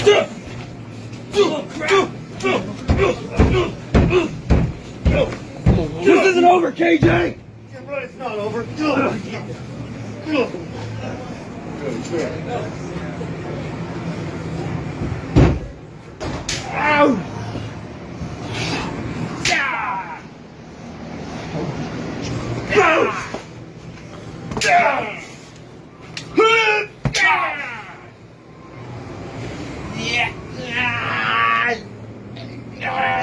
This isn't over, KJ! Yeah, right, it's not over. Ow!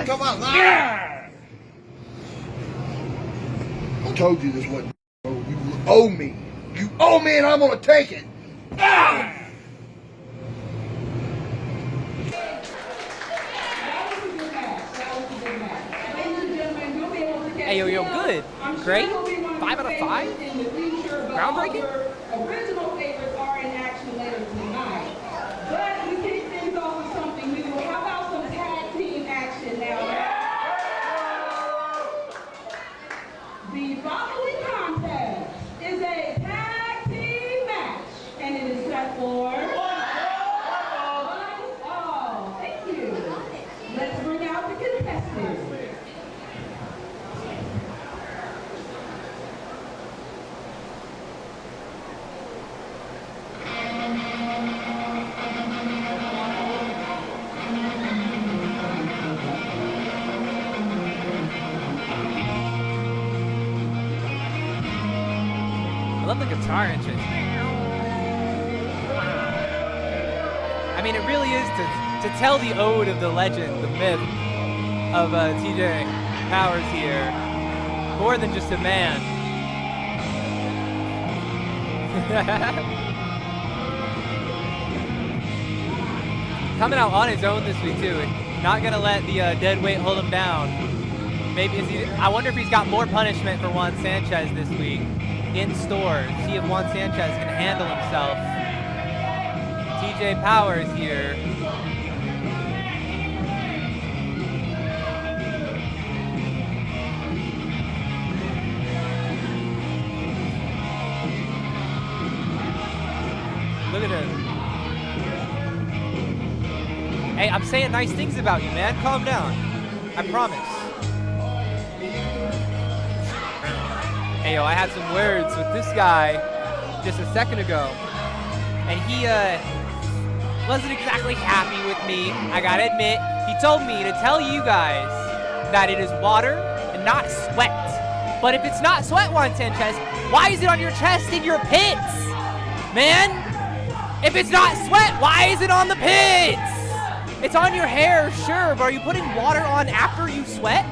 Come on, I told you this wasn't. You owe me. You owe me, and I'm gonna take it. Hey, yo, good. Great. 5 out of 5. Groundbreaking. Original favorites are in action later tonight. But we kick things off with something new. How about some tag team action now? The following contest is a tag team match, and it is set for one fall. Thank you. Let's bring out the contestants. I love the guitar entrance. I mean, it really is to tell the ode of the legend, the myth of TJ Powers here. More than just a man. Coming out on his own this week too. Not gonna let the dead weight hold him down. Maybe I wonder if he's got more punishment for Juan Sanchez this week in store. See if Juan Sanchez can handle himself. TJ Powers here. Look at him. Hey, I'm saying nice things about you, man. Calm down. I promise. Hey, yo, I had some words with this guy just a second ago. And he wasn't exactly happy with me. I gotta admit, he told me to tell you guys that it is water and not sweat. But if it's not sweat, Juan Sanchez, why is it on your chest and your pits? Man, if it's not sweat, why is it on the pits? It's on your hair, sure, but are you putting water on after you sweat?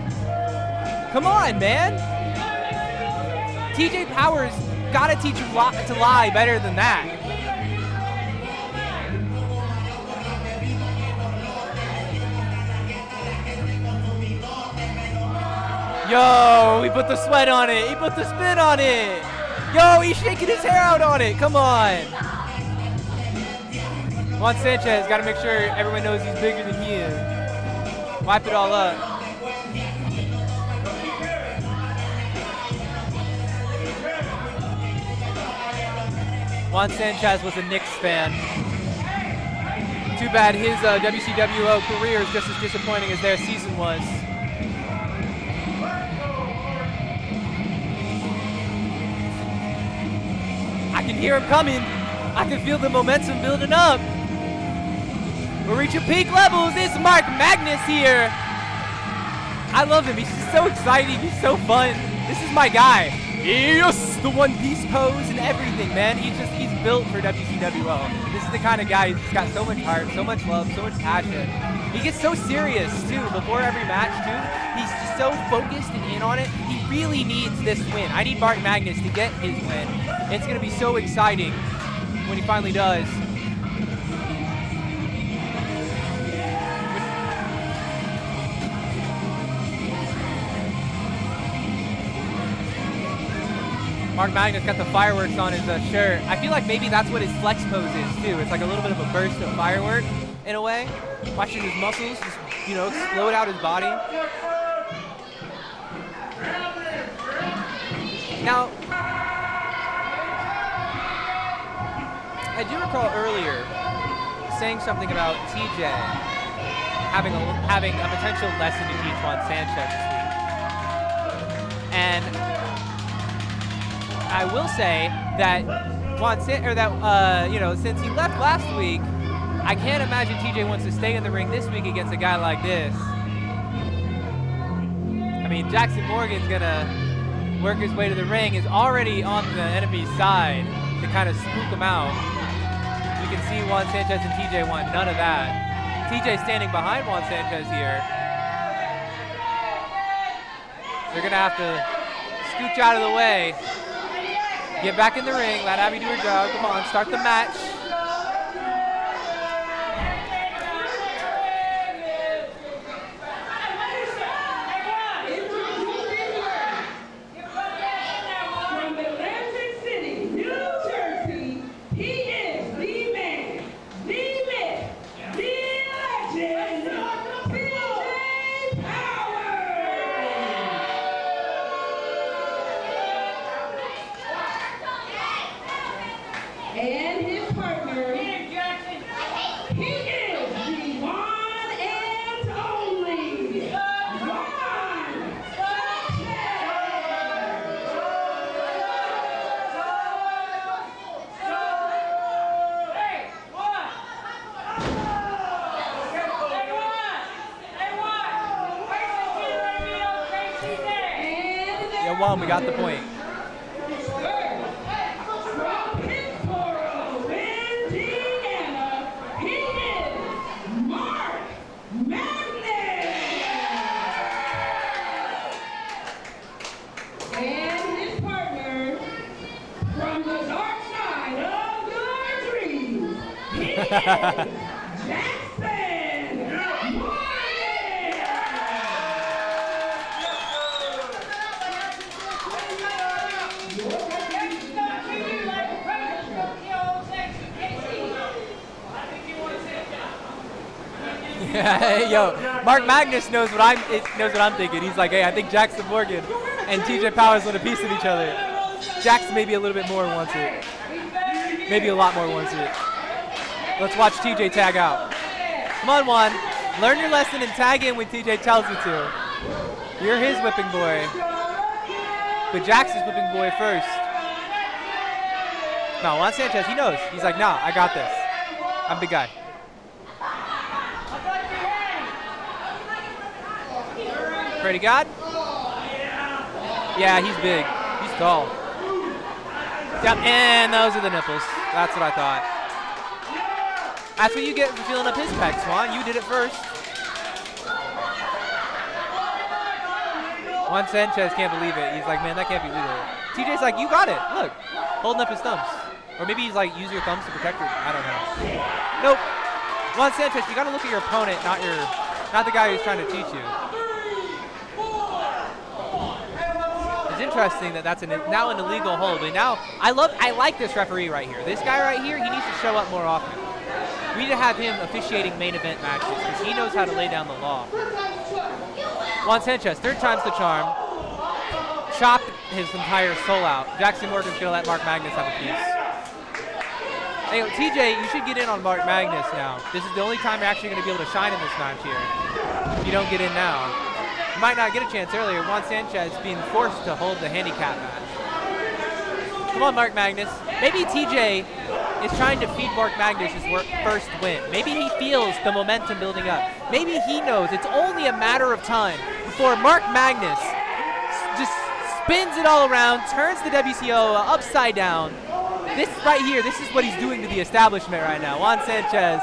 Come on, man. TJ Powers gotta teach you to lie better than that. Yo, he put the sweat on it. He put the spin on it. Yo, he's shaking his hair out on it. Come on. Juan Sanchez gotta make sure everyone knows he's bigger than he is. Wipe it all up. Juan Sanchez was a Knicks fan. Too bad his WCWO career is just as disappointing as their season was. I can hear him coming. I can feel the momentum building up. We're reaching peak levels. It's Magnus here. I love him. He's just so exciting. He's so fun. This is my guy. Yes, the One Piece pose and everything, man. He's built for WCWO. This is the kind of guy who's got so much heart, so much love, so much passion. He gets so serious, too, before every match, too. He's just so focused and in on it. He really needs this win. I need Magnus to get his win. It's going to be so exciting when he finally does. Magnus got the fireworks on his shirt. I feel like maybe that's what his flex pose is too. It's like a little bit of a burst of firework in a way. Watching his muscles just, you know, explode out his body. Now, I do recall earlier saying something about TJ having a potential lesson to teach Juan Sanchez this week. And I will say that since he left last week, I can't imagine TJ wants to stay in the ring this week against a guy like this. I mean, Jaxon Morgan's gonna work his way to the ring, is already on the enemy's side to kind of spook him out. You can see Juan Sanchez and TJ want none of that. TJ standing behind Juan Sanchez here. They're gonna have to scooch out of the way. Get back in the ring, let Abby do her job. Come on, start the match. From Atlantic City, New Jersey, he is the man, the myth, the legend, TJ Power. And his partner, he is the one and only Juan Yeah, Juan, we got the point. From Pittsboro, Indiana, he is Mark Magnus. And his partner, from the dark side of your dreams, he is Jaxon Hey, yo, Mark Magnus knows what I'm thinking. He's like, hey, I think Jaxon Morgan and TJ Powers want a piece of each other. Jaxon maybe a little bit more wants it. Maybe a lot more wants it. Let's watch TJ tag out. Come on, Juan. Learn your lesson and tag in when TJ tells you to. You're his whipping boy. But Jaxon's whipping boy first. No, Juan Sanchez, he knows. He's like, nah, I got this. I'm the guy. Pray to God? Yeah, he's big. He's tall. Yep, and those are the nipples. That's what I thought. That's what you get for filling up his pecs, Juan. You did it first. Juan Sanchez can't believe it. He's like, man, that can't be legal. TJ's like, you got it. Look, holding up his thumbs. Or maybe he's like, use your thumbs to protect your, I don't know. Nope. Juan Sanchez, you gotta look at your opponent, not the guy who's trying to teach you. It's interesting that that's now an illegal hold. But now, I like this referee right here. This guy right here, he needs to show up more often. We need to have him officiating main event matches because he knows how to lay down the law. Juan Sanchez, third time's the charm. Chopped his entire soul out. Jaxon Morgan's gonna let Mark Magnus have a piece. Hey, TJ, you should get in on Mark Magnus now. This is the only time you're actually gonna be able to shine in this match here. If you don't get in now. You might not get a chance earlier. Juan Sanchez being forced to hold the handicap match. Come on, Mark Magnus. Maybe TJ is trying to feed Mark Magnus his first win. Maybe he feels the momentum building up. Maybe he knows it's only a matter of time before Mark Magnus just spins it all around, turns the WCWO upside down. This right here, this is what he's doing to the establishment right now. Juan Sanchez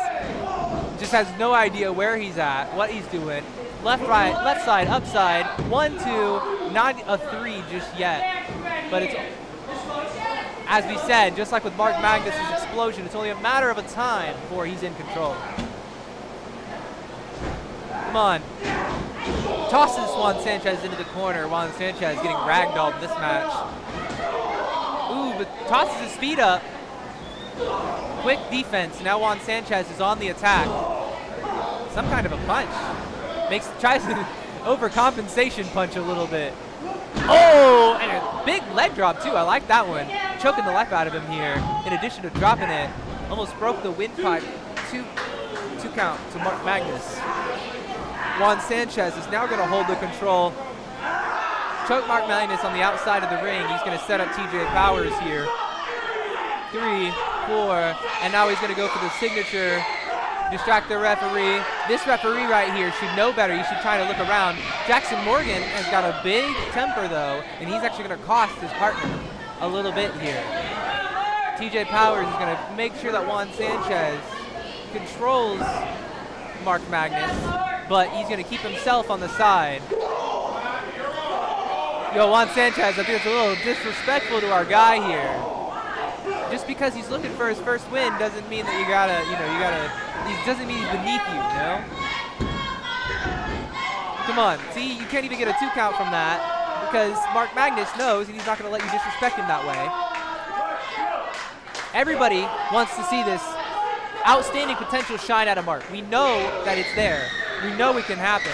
just has no idea where he's at, what he's doing. Left, right, left side, upside, 1, 2, not a 3 just yet. But it's, as we said, just like with Mark Magnus' explosion, it's only a matter of a time before he's in control. Come on. Tosses Juan Sanchez into the corner. Juan Sanchez getting ragdolled in this match. Ooh, but tosses his feet up. Quick defense. Now Juan Sanchez is on the attack. Some kind of a punch. Tries to overcompensation punch a little bit. Oh, and a big leg drop too. I like that one. Choking the life out of him here. In addition to dropping it, almost broke the windpipe. 2 count to Mark Magnus. Juan Sanchez is now going to hold the control. Choke Mark Magnus on the outside of the ring. He's going to set up TJ Powers here. 3, 4, and now he's going to go for the signature. Distract the referee. This referee right here should know better. He should try to look around. Jaxon Morgan has got a big temper though, and he's actually going to cost his partner a little bit here. TJ Powers is going to make sure that Juan Sanchez controls Mark Magnus, but he's going to keep himself on the side. Yo, Juan Sanchez, I think it's a little disrespectful to our guy here. Just because he's looking for his first win doesn't mean that it doesn't mean he's beneath you, you know? Come on, see, you can't even get a 2 count from that because Mark Magnus knows and he's not going to let you disrespect him that way. Everybody wants to see this outstanding potential shine out of Mark. We know that it's there. We know it can happen.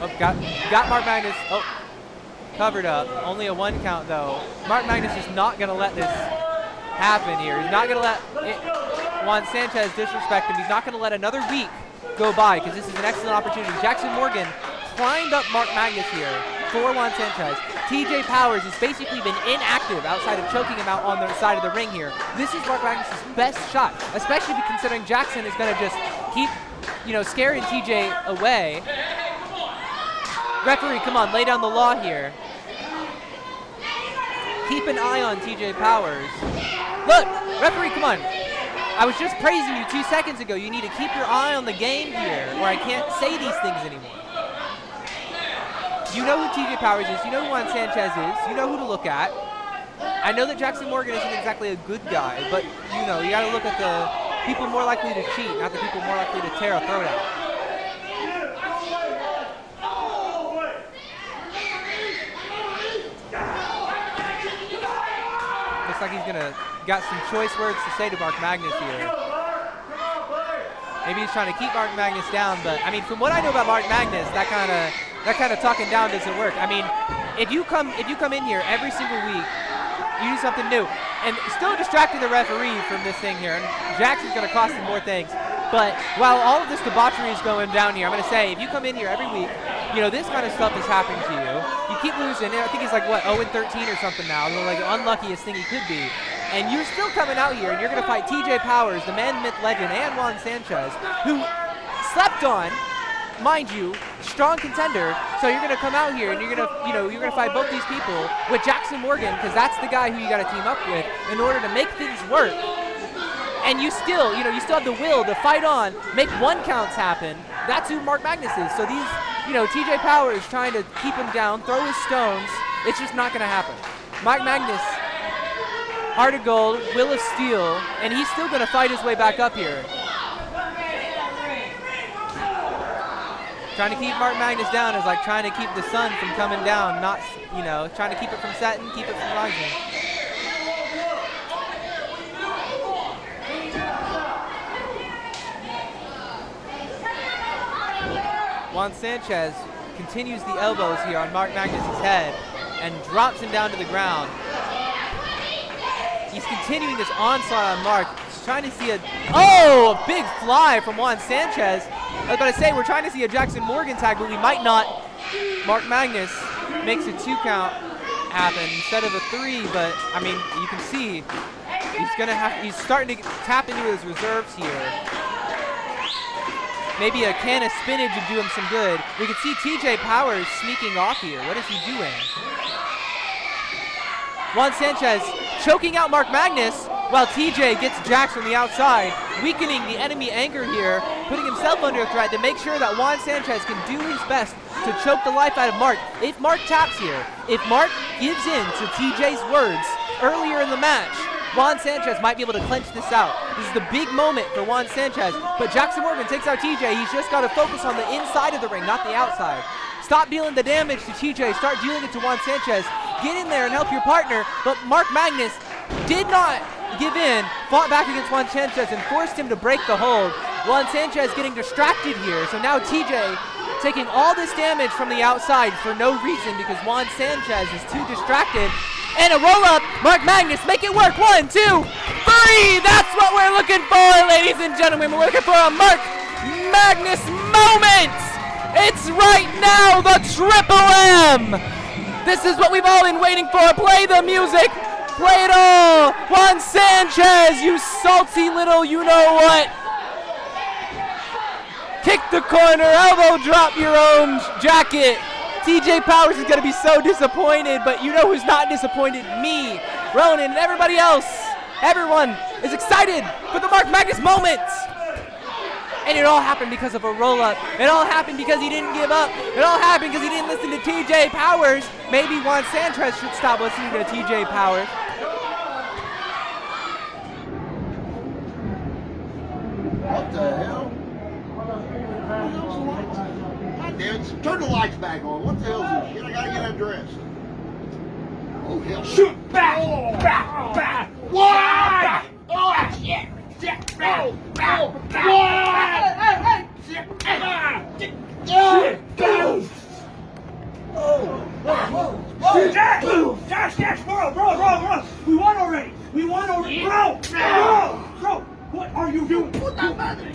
Oh, got Mark Magnus. Oh, covered up. Only a 1 count though. Mark Magnus is not going to let this happen here. He's not going to let Juan Sanchez disrespect him. He's not going to let another week go by because this is an excellent opportunity. Jaxon Morgan climbed up Mark Magnus here for Juan Sanchez. TJ Powers has basically been inactive outside of choking him out on the side of the ring here. This is Mark Magnus' best shot, especially considering Jaxon is going to just keep, scaring TJ away. Referee, come on, lay down the law here. Keep an eye on TJ Powers. Look, referee, come on. I was just praising you 2 seconds ago. You need to keep your eye on the game here, or I can't say these things anymore. You know who TJ Powers is. You know who Juan Sanchez is. You know who to look at. I know that Jaxon Morgan isn't exactly a good guy, but, you got to look at the people more likely to cheat, not the people more likely to tear a throat out. Looks like he's got some choice words to say to Mark Magnus here. Maybe he's trying to keep Mark Magnus down, but I mean, from what I know about Mark Magnus, that kind of talking down doesn't work. I mean, if you come in here every single week, you do something new, and still distracting the referee from this thing here. And Jackson's going to cost him more things. But while all of this debauchery is going down here, I'm going to say, if you come in here every week, this kind of stuff is happening to you. You keep losing. I think he's like, 0-13 or something now. Like the unluckiest thing he could be. And you're still coming out here, and you're going to fight TJ Powers, the man, myth, legend, and Juan Sanchez, who slept on, mind you, strong contender. So you're going to come out here, and you're going to fight both these people with Jaxon Morgan, because that's the guy who you got to team up with in order to make things work. And you still, you still have the will to fight on, make 1 counts happen. That's who Mark Magnus is. So these, TJ Powers trying to keep him down, throw his stones. It's just not going to happen. Mark Magnus, heart of gold, will of steel, and he's still going to fight his way back up here. Trying to keep Mark Magnus down is like trying to keep the sun from coming down, not, trying to keep it from setting, keep it from rising. Juan Sanchez continues the elbows here on Mark Magnus' head and drops him down to the ground. He's continuing this onslaught on Mark. He's trying to see a big fly from Juan Sanchez. I was about to say, we're trying to see a Jaxon Morgan tag, but we might not. Mark Magnus makes a 2 count happen instead of a 3, but I mean, you can see he's starting to tap into his reserves here. Maybe a can of spinach would do him some good. We can see TJ Powers sneaking off here. What is he doing? Juan Sanchez choking out Mark Magnus while TJ gets Jax from the outside, weakening the enemy anger here, putting himself under a threat to make sure that Juan Sanchez can do his best to choke the life out of Mark. If Mark taps here, if Mark gives in to TJ's words earlier in the match, Juan Sanchez might be able to clench this out. This is the big moment for Juan Sanchez, but Jaxon Morgan takes out TJ. He's just got to focus on the inside of the ring, not the outside. Stop dealing the damage to TJ, start dealing it to Juan Sanchez. Get in there and help your partner, but Mark Magnus did not give in, fought back against Juan Sanchez and forced him to break the hold. Juan Sanchez getting distracted here, so now TJ taking all this damage from the outside for no reason because Juan Sanchez is too distracted. And a roll-up, Mark Magnus, make it work. 1, 2, 3. That's what we're looking for, ladies and gentlemen. We're looking for a Mark Magnus moment. It's right now, the Triple M. This is what we've all been waiting for. Play the music. Play it all. Juan Sanchez, you salty little you-know-what. Kick the corner, elbow drop your own jacket. TJ Powers is going to be so disappointed, but you know who's not disappointed? Me, Ronan, and everybody else. Everyone is excited for the Mark Magnus moment. And it all happened because of a roll-up. It all happened because he didn't give up. It all happened because he didn't listen to TJ Powers. Maybe Juan Sanchez should stop listening to TJ Powers. What the hell? Dude, turn the lights back on. What the hell is this shit? I gotta get undressed. Oh hell! Shoot back! Back! What? Oh shit! Shit! Oh! Oh! What? Shit! Boom! Oh! Dash! Bro! We won already! Bro! What are you doing? What the mother?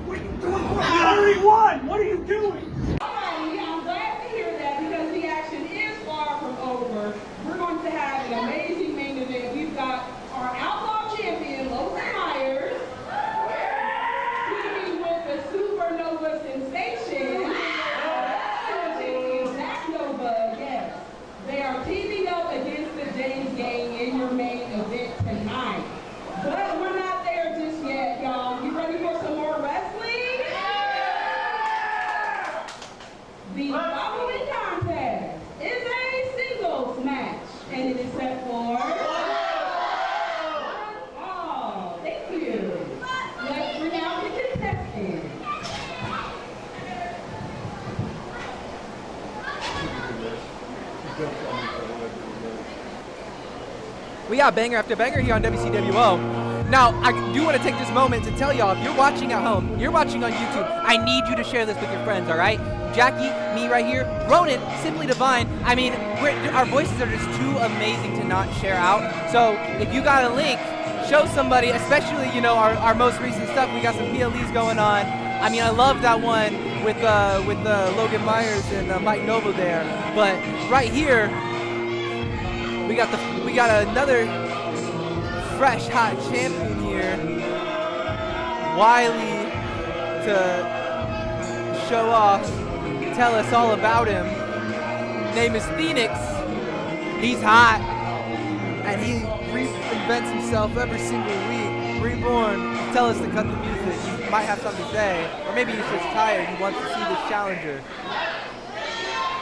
We already won! What are you doing? I'm glad to hear that because the action is far from over. We're going to have an amazing main event. We've got our outlaw champion, Logan, teaming with the Supernova sensation. Yes. They are teaming up against the James Gang in your main event tonight. But we're not there just yet, y'all. You ready for some more wrestling? The following contest is a singles match, and it is set for oh, thank you. Let's bring out the contestants. We got banger after banger here on WCWO. Now, I do want to take this moment to tell y'all, if you're watching at home, you're watching on YouTube, I need you to share this with your friends, all right? Jackie, me right here, Ronan, Simply Divine. I mean, our voices are just too amazing to not share out. So if you got a link, show somebody, especially, you know, our most recent stuff. We got some PLEs going on. I mean, I love that one with Logan Myers and Mike Noble there. But right here, we got another fresh, hot champion here. Wiley to show off, tell us all about him. Name is Fenix. He's hot, and he reinvents himself every single week. Reborn. Tell us to cut the music. He might have something to say, or maybe he's just tired. He wants to see this challenger.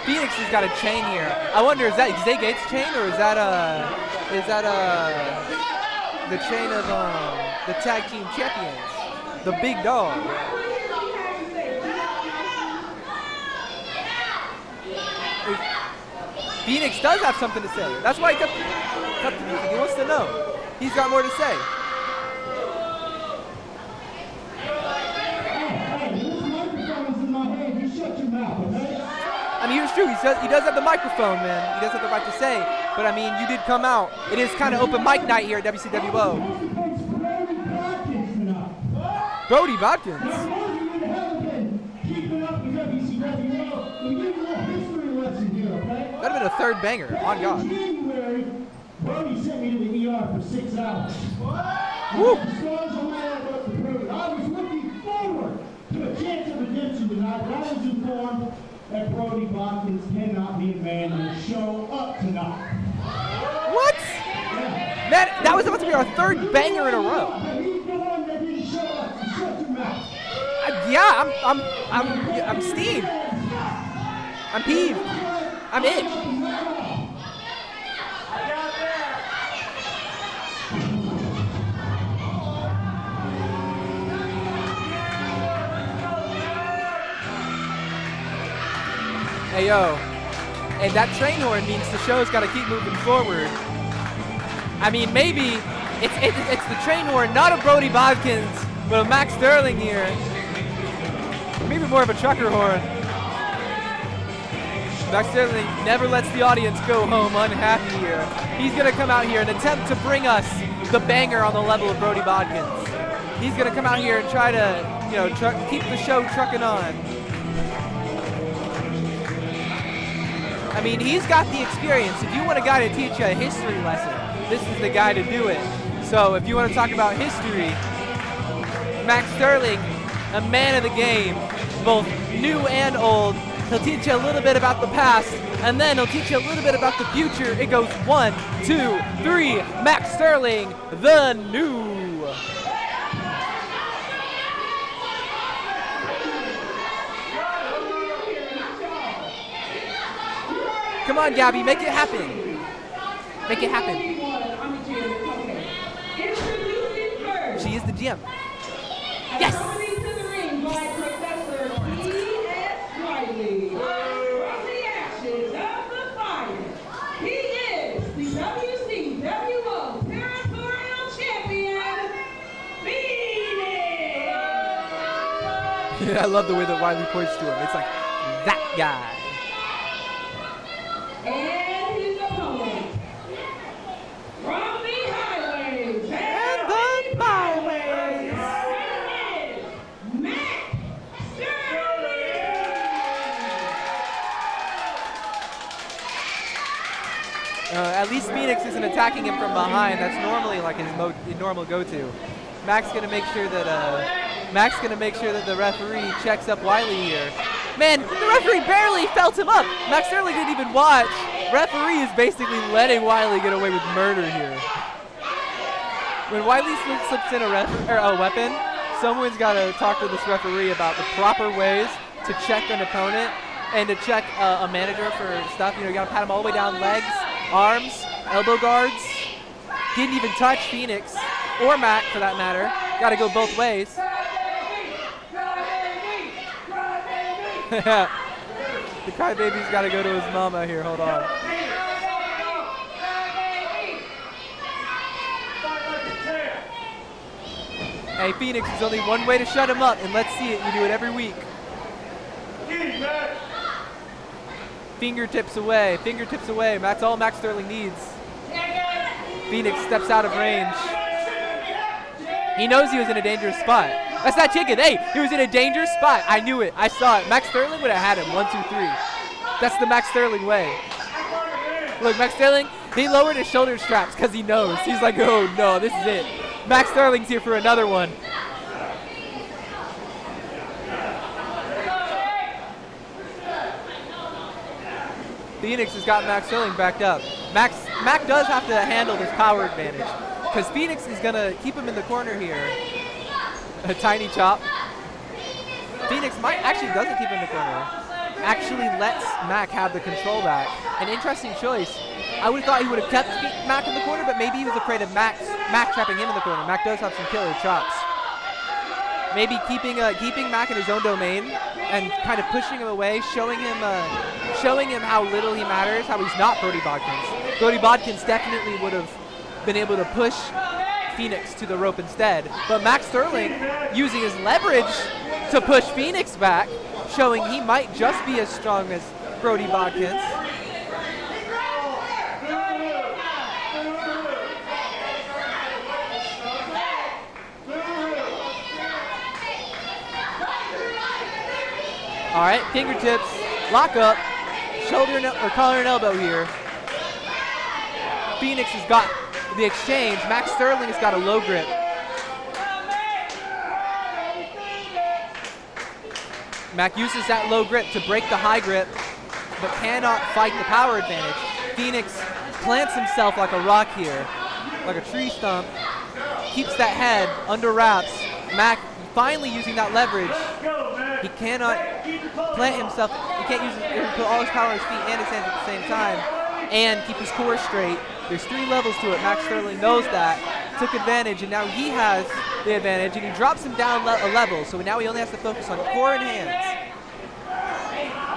Fenix has got a chain here. I wonder, is that Zay Gates' chain, or is that the chain of the tag team champions, the big dog? Fenix does have something to say. That's why he cut the music. He wants to know. He's got more to say. I mean, it's true. He does have the microphone, man. He does have the right to say. But I mean, you did come out. It is kind of open mic night here at WCWO. Brody Bodkins. That'd have been a third banger, on God. Brody sent me to the ER for 6 hours. Woo. I was looking forward to a chance of redemption tonight, but I was informed that Brody Bodkins cannot be a man and show up tonight. What? Yeah. Man, that was about to be our third banger in a row. He's the one that didn't show up. Shut your mouth. Yeah, I'm steamed. I'm peeved. I'm itched. Hey yo, and that train horn means the show's got to keep moving forward. I mean, maybe it's the train horn, not a Brody Bodkins, but a Max Sterling here. Maybe more of a trucker horn. Max Sterling never lets the audience go home unhappy here. He's going to come out here and attempt to bring us the banger on the level of Brody Bodkins. He's going to come out here and try to, you know, keep the show trucking on. I mean, he's got the experience. If you want a guy to teach you a history lesson, this is the guy to do it. So if you want to talk about history, Max Sterling, a man of the game, both new and old. He'll teach you a little bit about the past, and then he'll teach you a little bit about the future. It goes 1, 2, 3. Max Sterling, the new. Come on, Gabby, make it happen. Make it happen. She is the GM. Yes! From the ashes of the fire, he is the WCWO Territorial Champion, Fenix! I love the way that Wiley points to him. It's like, that guy. And his opponent, from the highways and the byways, Mack at least Fenix isn't attacking him from behind. That's normally like his normal go-to. Mack's gonna make sure that the referee checks up Wiley here. Man, the referee barely felt him up. Max Sterling didn't even watch. Referee is basically letting Wiley get away with murder here. When Wiley slips in a weapon, someone's got to talk to this referee about the proper ways to check an opponent and to check a manager for stuff. You know, you got to pat him all the way down, legs, arms, elbow guards. Didn't even touch Fenix or Mack for that matter. Got to go both ways. The crybaby's got to go to his mama here. Hold on. Hey, Fenix, there's only one way to shut him up, and let's see it. You do it every week. Fingertips away. Fingertips away. That's all Max Sterling needs. Fenix steps out of range. He knows he was in a dangerous spot. That's not chicken. Hey, he was in a dangerous spot. I knew it. I saw it. Max Sterling would have had him. 1, 2, 3. That's the Max Sterling way. Look, Max Sterling, he lowered his shoulder straps because he knows. He's like, oh no, this is it. Max Sterling's here for another one. Fenix has got Max Sterling backed up. Mack does have to handle this power advantage because Fenix is going to keep him in the corner here. A tiny chop. Fenix actually doesn't keep him in the corner. Actually lets Mack have the control back. An interesting choice. I would have thought he would have kept Mack in the corner, but maybe he was afraid of Mack trapping him in the corner. Mack does have some killer chops. Maybe keeping Mack in his own domain and kind of pushing him away, showing him how little he matters, how he's not Brody Bodkins. Brody Bodkins definitely would have been able to push Fenix to the rope instead. But Max Sterling using his leverage to push Fenix back, showing he might just be as strong as Brody Bodkins. All right, fingertips, lock up, shoulder or collar and elbow here. Fenix has got the exchange. Max Sterling has got a low grip. Mack uses that low grip to break the high grip, but cannot fight the power advantage. Fenix plants himself like a rock here, like a tree stump, keeps that head under wraps. Mack finally using that leverage. He cannot plant himself, he can't put all his power on his feet and his hands at the same time and keep his core straight. There's 3 levels to it. Max Sterling knows that, took advantage, and now he has the advantage, and he drops him down a level, so now he only has to focus on core and hands.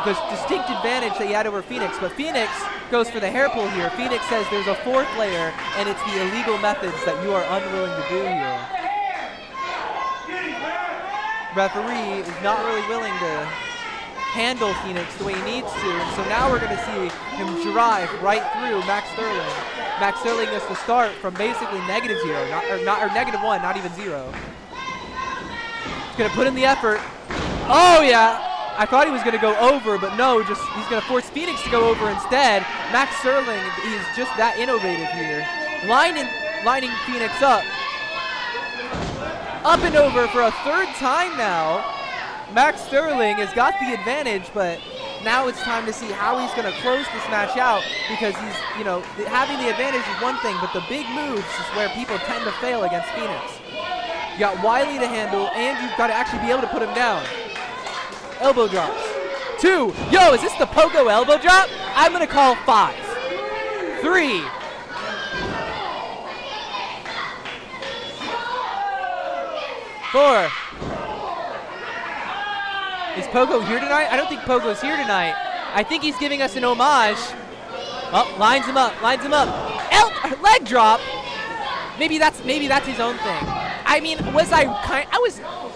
The distinct advantage that he had over Fenix, but Fenix goes for the hair pull here. Fenix says there's a 4th layer, and it's the illegal methods that you are unwilling to do here. Referee is not really willing to handle Fenix the way he needs to. And so now we're going to see him drive right through Mack Sterling. Mack Sterling is to start from basically -0, or -1, not even 0. He's going to put in the effort. Oh, yeah. I thought he was going to go over, but no, just he's going to force Fenix to go over instead. Mack Sterling, he's just that innovative here. Lining Fenix up. Up and over for a 3rd time now. Mack Sterling has got the advantage, but now it's time to see how he's going to close this match out, because he's, you know, having the advantage is one thing, but the big moves is where people tend to fail against Fenix. You got Wiley to handle, and you've got to actually be able to put him down. Elbow drops. 2. Yo, is this the Pogo elbow drop? I'm going to call 5. 3. Four. Is Pogo here tonight? I don't think Pogo's here tonight. I think he's giving us an homage. Oh, lines him up. Leg drop. Maybe that's his own thing. I mean,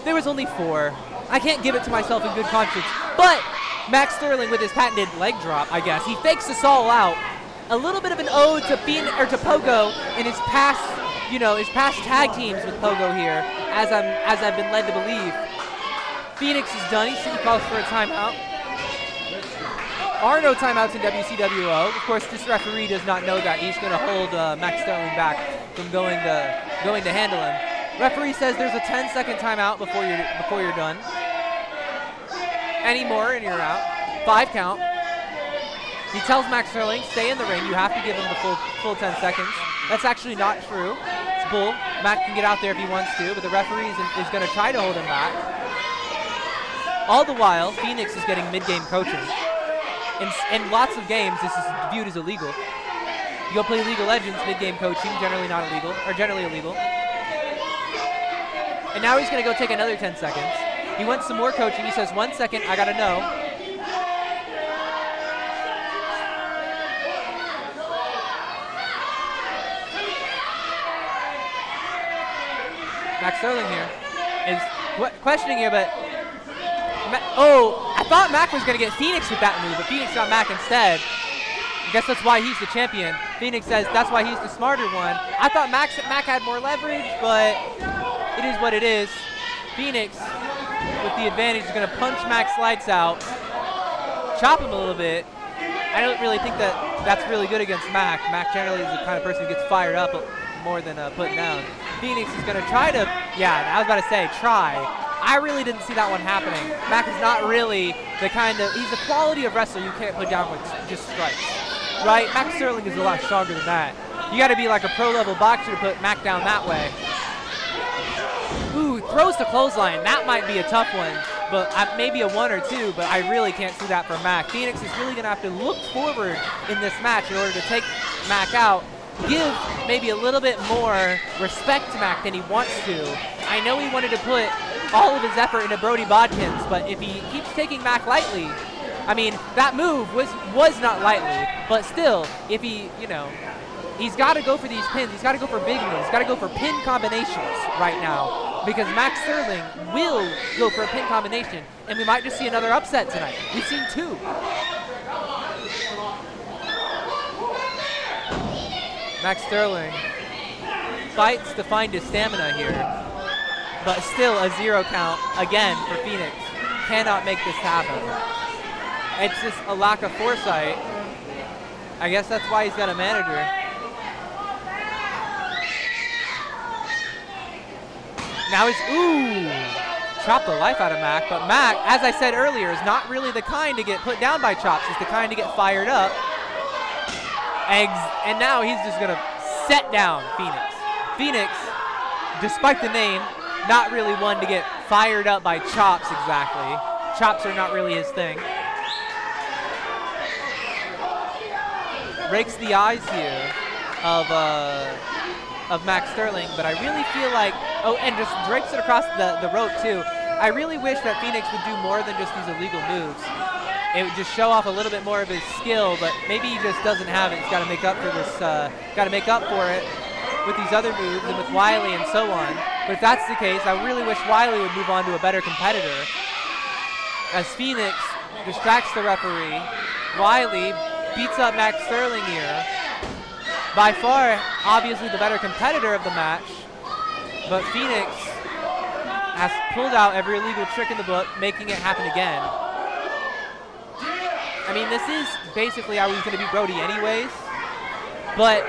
there was only 4. I can't give it to myself in good conscience. But Mack Sterling with his patented leg drop, I guess. He fakes us all out. A little bit of an ode to Pogo in his past, his past tag teams with Pogo here, as I've been led to believe. Fenix is done. He calls for a timeout. Are no timeouts in WCWO. Of course, this referee does not know that. He's going to hold Mack Sterling back from going to handle him. Referee says there's a 10-second timeout before you're done. Any more and you're out. 5 count. He tells Mack Sterling, stay in the ring. You have to give him the full 10 seconds. That's actually not true. It's bull. Mack can get out there if he wants to, but the referee is going to try to hold him back. All the while, Fenix is getting mid-game coaching. In lots of games, this is viewed as illegal. You go play League of Legends, mid-game coaching, generally illegal. And now he's going to go take another 10 seconds. He wants some more coaching. He says, 1 second, I got to know. Mack Sterling here is questioning here, but I thought Mack was going to get Fenix with that move, but Fenix got Mack instead. I guess that's why he's the champion. Phoenix says that's why he's the smarter one. I thought Mack had more leverage, but it is what it is. Phoenix, with the advantage, is going to punch Mack's lights out, chop him a little bit. I don't really think that's really good against Mack. Mack generally is the kind of person who gets fired up more than put down. Phoenix is going to try to, I was about to say, try. I really didn't see that one happening. Mack is not really the kind of, he's the quality of wrestler you can't put down with just strikes, right? Mack Sterling is a lot stronger than that. You got to be like a pro-level boxer to put Mack down that way. Ooh, throws the clothesline. That might be a tough one, but maybe a 1 or 2, but I really can't see that for Mack. Phoenix is really going to have to look forward in this match in order to take Mack out. Give maybe a little bit more respect to Mack than he wants to. I know he wanted to put all of his effort into Brody Bodkins, but if he keeps taking Mack lightly, I mean, that move was not lightly, but still, if he, he's got to go for these pins. He's got to go for big moves. He's got to go for pin combinations right now, because Mack Sterling will go for a pin combination, and we might just see another upset tonight. We've seen 2. Mack Sterling fights to find his stamina here, but still a 0 count again for Fenix. Cannot make this happen. It's just a lack of foresight. I guess that's why he's got a manager. Now he's, chopped the life out of Mack, but Mack, as I said earlier, is not really the kind to get put down by chops. He's the kind to get fired up. And now he's just going to set down Fenix. Fenix, despite the name, not really one to get fired up by chops exactly. Chops are not really his thing. Rakes the eyes here of Mack Sterling, but I really feel like, and just drapes it across the rope too. I really wish that Fenix would do more than just these illegal moves. It would just show off a little bit more of his skill, but maybe he just doesn't have it. He's got to make up for this, got to make up for it with these other moves and with Wiley and so on. But if that's the case, I really wish Wiley would move on to a better competitor, as Fenix distracts the referee. Wiley beats up Mack Sterling here. By far, obviously the better competitor of the match, but Fenix has pulled out every illegal trick in the book, making it happen again. I mean, this is basically how he's going to beat Brody anyways, but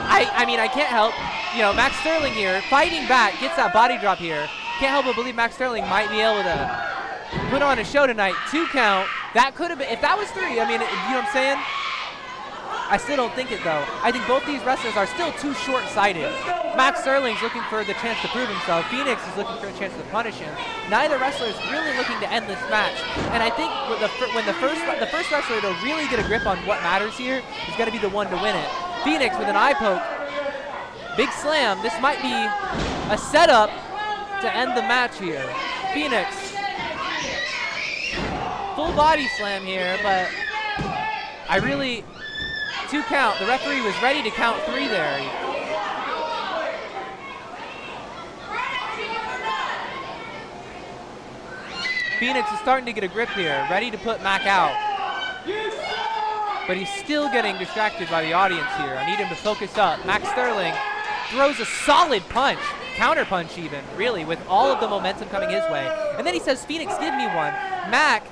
I mean, I can't help, you know, Mack Sterling here, fighting back, gets that body drop here. Can't help but believe Mack Sterling might be able to put on a show tonight. 2 count. That could have been, if that was 3, I mean, you know what I'm saying? I still don't think it, though. I think both these wrestlers are still too short-sighted. Mack Sterling's looking for the chance to prove himself. Fenix is looking for a chance to punish him. Neither wrestler is really looking to end this match. And I think when the first wrestler to really get a grip on what matters here is going to be the one to win it. Fenix with an eye poke. Big slam. This might be a setup to end the match here. Fenix. Full body slam here, but I really... 2 count. The referee was ready to count 3 there. Fenix is starting to get a grip here, ready to put Mack out. But he's still getting distracted by the audience here. I need him to focus up. Mack Sterling throws a solid punch, counter punch even, really, with all of the momentum coming his way. And then he says, Fenix, give me one. Mack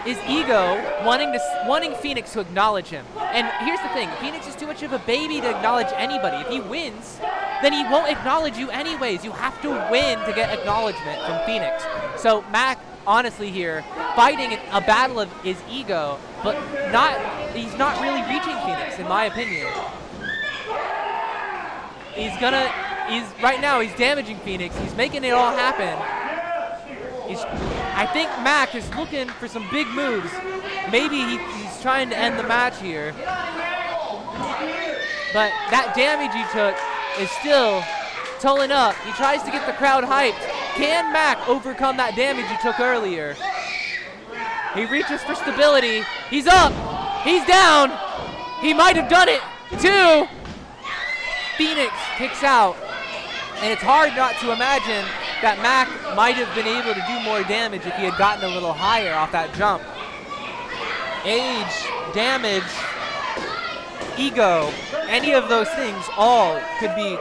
is ego wanting Fenix to acknowledge him. And here's the thing, Fenix is too much of a baby to acknowledge anybody. If he wins, then he won't acknowledge you anyways. You have to win to get acknowledgement from Fenix. So Mack, honestly here, fighting a battle of his ego, but he's not really reaching Fenix, in my opinion. Right now he's damaging Fenix. He's making it all happen. I think Mack is looking for some big moves. Maybe he's trying to end the match here. But that damage he took is still tolling up. He tries to get the crowd hyped. Can Mack overcome that damage he took earlier? He reaches for stability. He's up. He's down. He might have done it. 2. Fenix kicks out. And it's hard not to imagine that Mack might have been able to do more damage if he had gotten a little higher off that jump. Age, damage, ego, any of those things all could be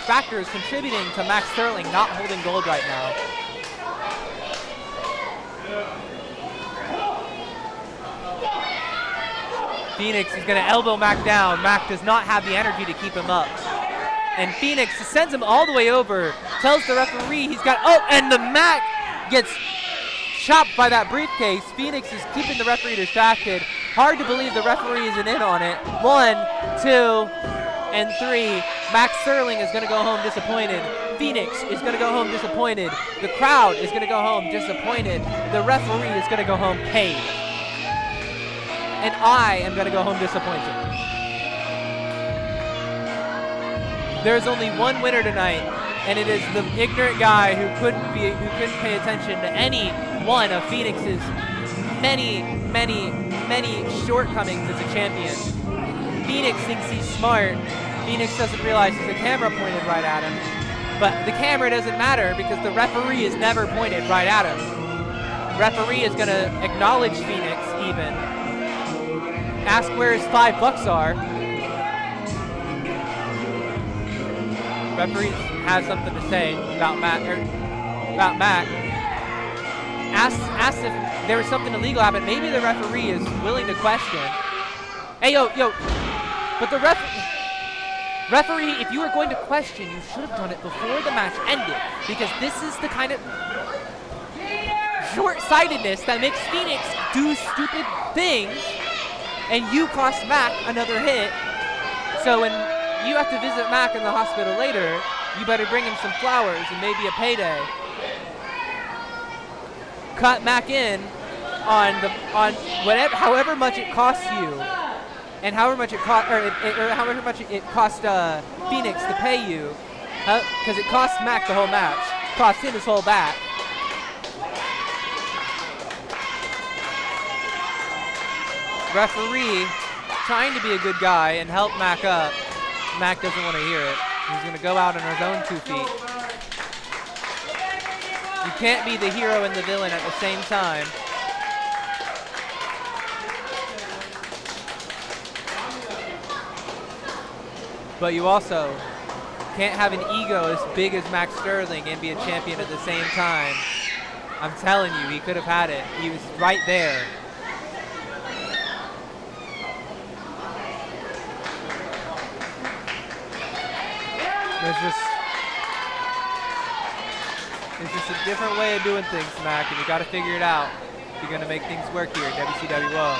factors contributing to Mack Sterling not holding gold right now. Fenix is going to elbow Mack down. Mack does not have the energy to keep him up. And Fenix sends him all the way over, tells the referee he's got, and the Mack gets chopped by that briefcase. Fenix is keeping the referee distracted. Hard to believe the referee isn't in on it. 1, 2, and 3. Mack Sterling is going to go home disappointed. Fenix is going to go home disappointed. The crowd is going to go home disappointed. The referee is going to go home paid. And I am going to go home disappointed. There's only one winner tonight, and it is the ignorant guy who couldn't pay attention to any one of Fenix's many shortcomings as a champion. Fenix thinks he's smart. Fenix doesn't realize there's a camera pointed right at him. But the camera doesn't matter because the referee is never pointed right at him. Referee is going to acknowledge Fenix even. Ask where his $5 are. Referee has something to say about Mack. Asked if there was something illegal happened. Maybe the referee is willing to question. Hey, yo. But the referee, if you were going to question, you should have done it before the match ended. Because this is the kind of short-sightedness that makes Fenix do stupid things. And you cost Mack another hit. So when you have to visit Mack in the hospital later, you better bring him some flowers and maybe a payday. Cut Mack in on whatever, however much it costs you, and however much it cost Fenix to pay you, because it cost Mack the whole match, cost him his whole back. Referee trying to be a good guy and help Mack up. Mack doesn't want to hear it. He's going to go out on his own 2 feet. You can't be the hero and the villain at the same time. but you also can't have an ego as big as Max Sterling and be a champion at the same time. I'm telling you, he could have had it. He was right there. There's just a different way of doing things, Mack, and you got to figure it out if you're going to make things work here in WCWO.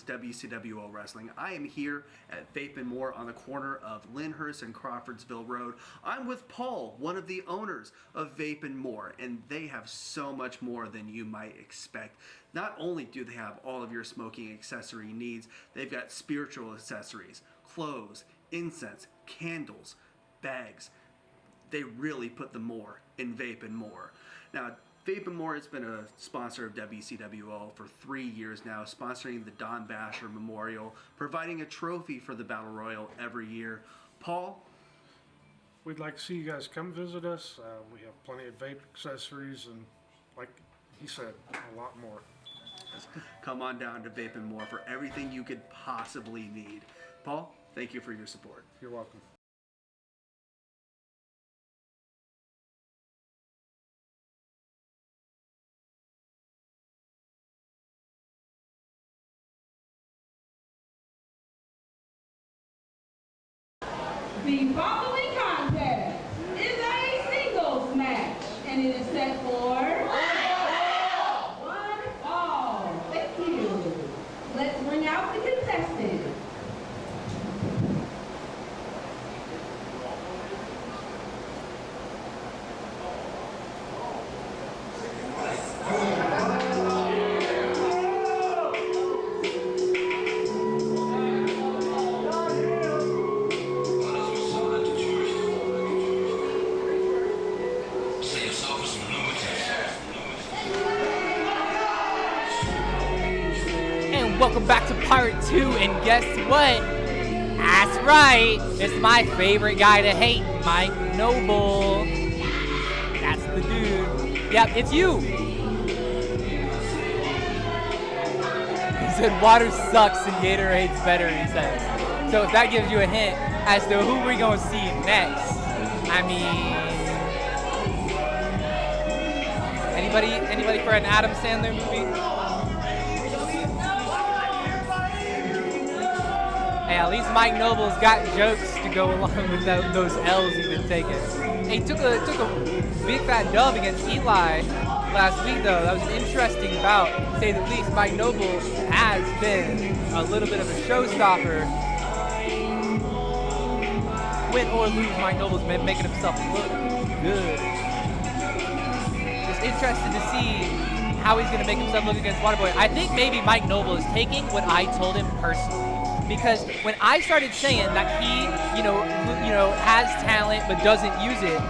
WCWO Wrestling. I am here at Vape and More on the corner of Lyndhurst and Crawfordsville Road. I'm with Paul, one of the owners of Vape and More, and they have so much more than you might expect. Not only do they have all of your smoking accessory needs, they've got spiritual accessories, clothes, incense, candles, bags. They really put the more in Vape and More. Now, Vape and More has been a sponsor of WCWO for 3 years now, sponsoring the Don Basher Memorial, providing a trophy for the Battle Royal every year. Paul? We'd like to see you guys come visit us. We have plenty of vape accessories and, like he said, a lot more. Come on down to Vape and More for everything you could possibly need. Paul, thank you for your support. You're welcome. The following contest is a singles match, and it is set for one fall. Thank you. Let's bring out the contestants. Welcome back to part 2, and guess what? That's right, it's my favorite guy to hate, Mike Noble. That's the dude. Yep, it's you. He said water sucks and Gatorade's better, he says. So if that gives you a hint as to who we're gonna see next, I mean, anybody for an Adam Sandler movie? Hey, at least Mike Noble's got jokes to go along with those L's he's been taking. Hey, he took a big fat dub against Eli last week, though. That was an interesting bout, to say the least. Mike Noble has been a little bit of a showstopper. Win or lose, Mike Noble's been making himself look good. Just interested to see how he's going to make himself look against Waterboy. I think maybe Mike Noble is taking what I told him personally. Because when I started saying that he, has talent but doesn't use it,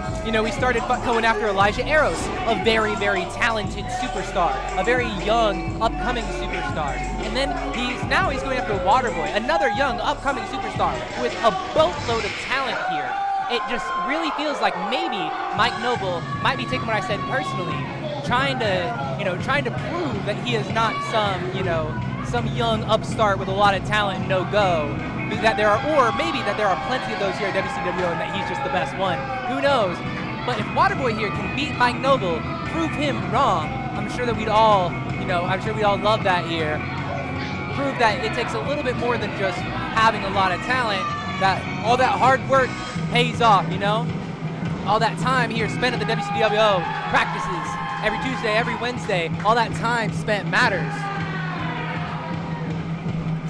we started going after Elijah Eros, a very, very talented superstar, a very young, upcoming superstar. And then he's going after Waterboy, another young, upcoming superstar with a boatload of talent here. It just really feels like maybe Mike Noble might be taking what I said personally, trying to prove that he is not some young upstart with a lot of talent, no go. Maybe that there are plenty of those here at WCWO and that he's just the best one. Who knows? But if Waterboy here can beat Mike Noble, prove him wrong, I'm sure that we'd all love that here. Prove that it takes a little bit more than just having a lot of talent, that all that hard work pays off, All that time here spent at the WCWO, practices every Tuesday, every Wednesday, all that time spent matters.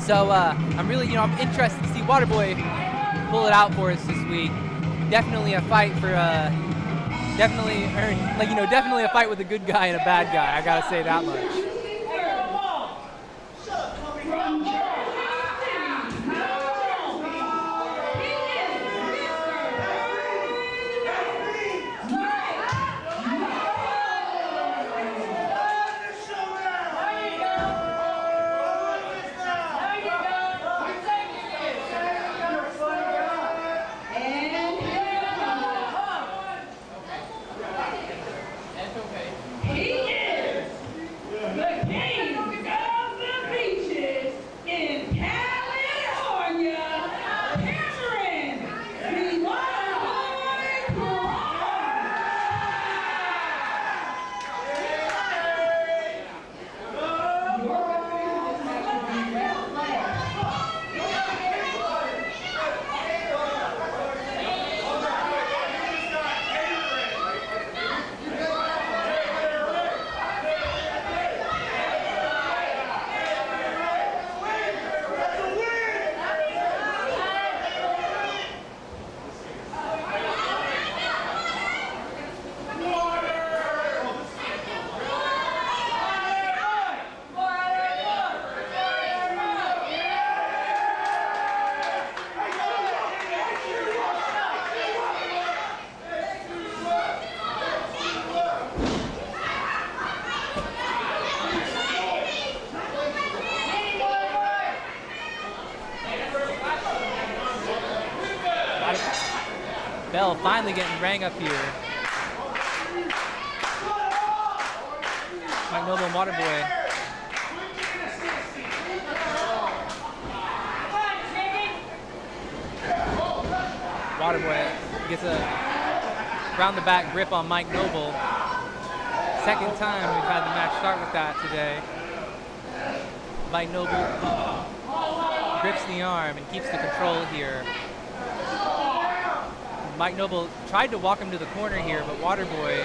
So I'm interested to see Waterboy pull it out for us this week. Definitely a fight for Definitely earned, like, you know, definitely a fight with a good guy and a bad guy. I gotta say that much. Bell finally getting rang up here. Mike Noble and Waterboy. Waterboy gets a round the back grip on Mike Noble. Second time we've had the match start with that today. Mike Noble grips the arm and keeps the control here. Mike Noble tried to walk him to the corner here, but Waterboy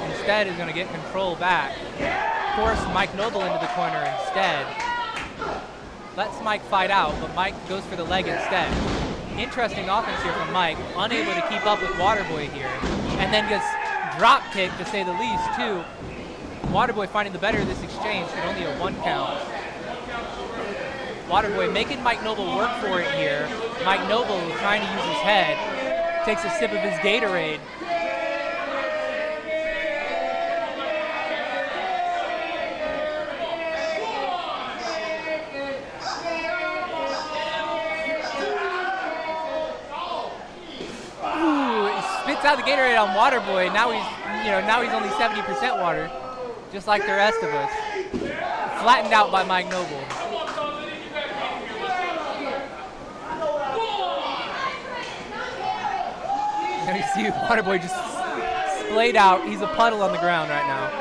instead is going to get control back. Force Mike Noble into the corner instead. Lets Mike fight out, but Mike goes for the leg instead. Interesting offense here from Mike, unable to keep up with Waterboy here. And then gets drop kicked, to say the least, too. Waterboy finding the better of this exchange, but only a 1 count. Waterboy making Mike Noble work for it here. Mike Noble trying to use his head. Takes a sip of his Gatorade. Ooh, he spits out the Gatorade on Waterboy. Now he's only 70% water, just like the rest of us. Flattened out by Mike Noble. You see Waterboy just splayed out. He's a puddle on the ground right now.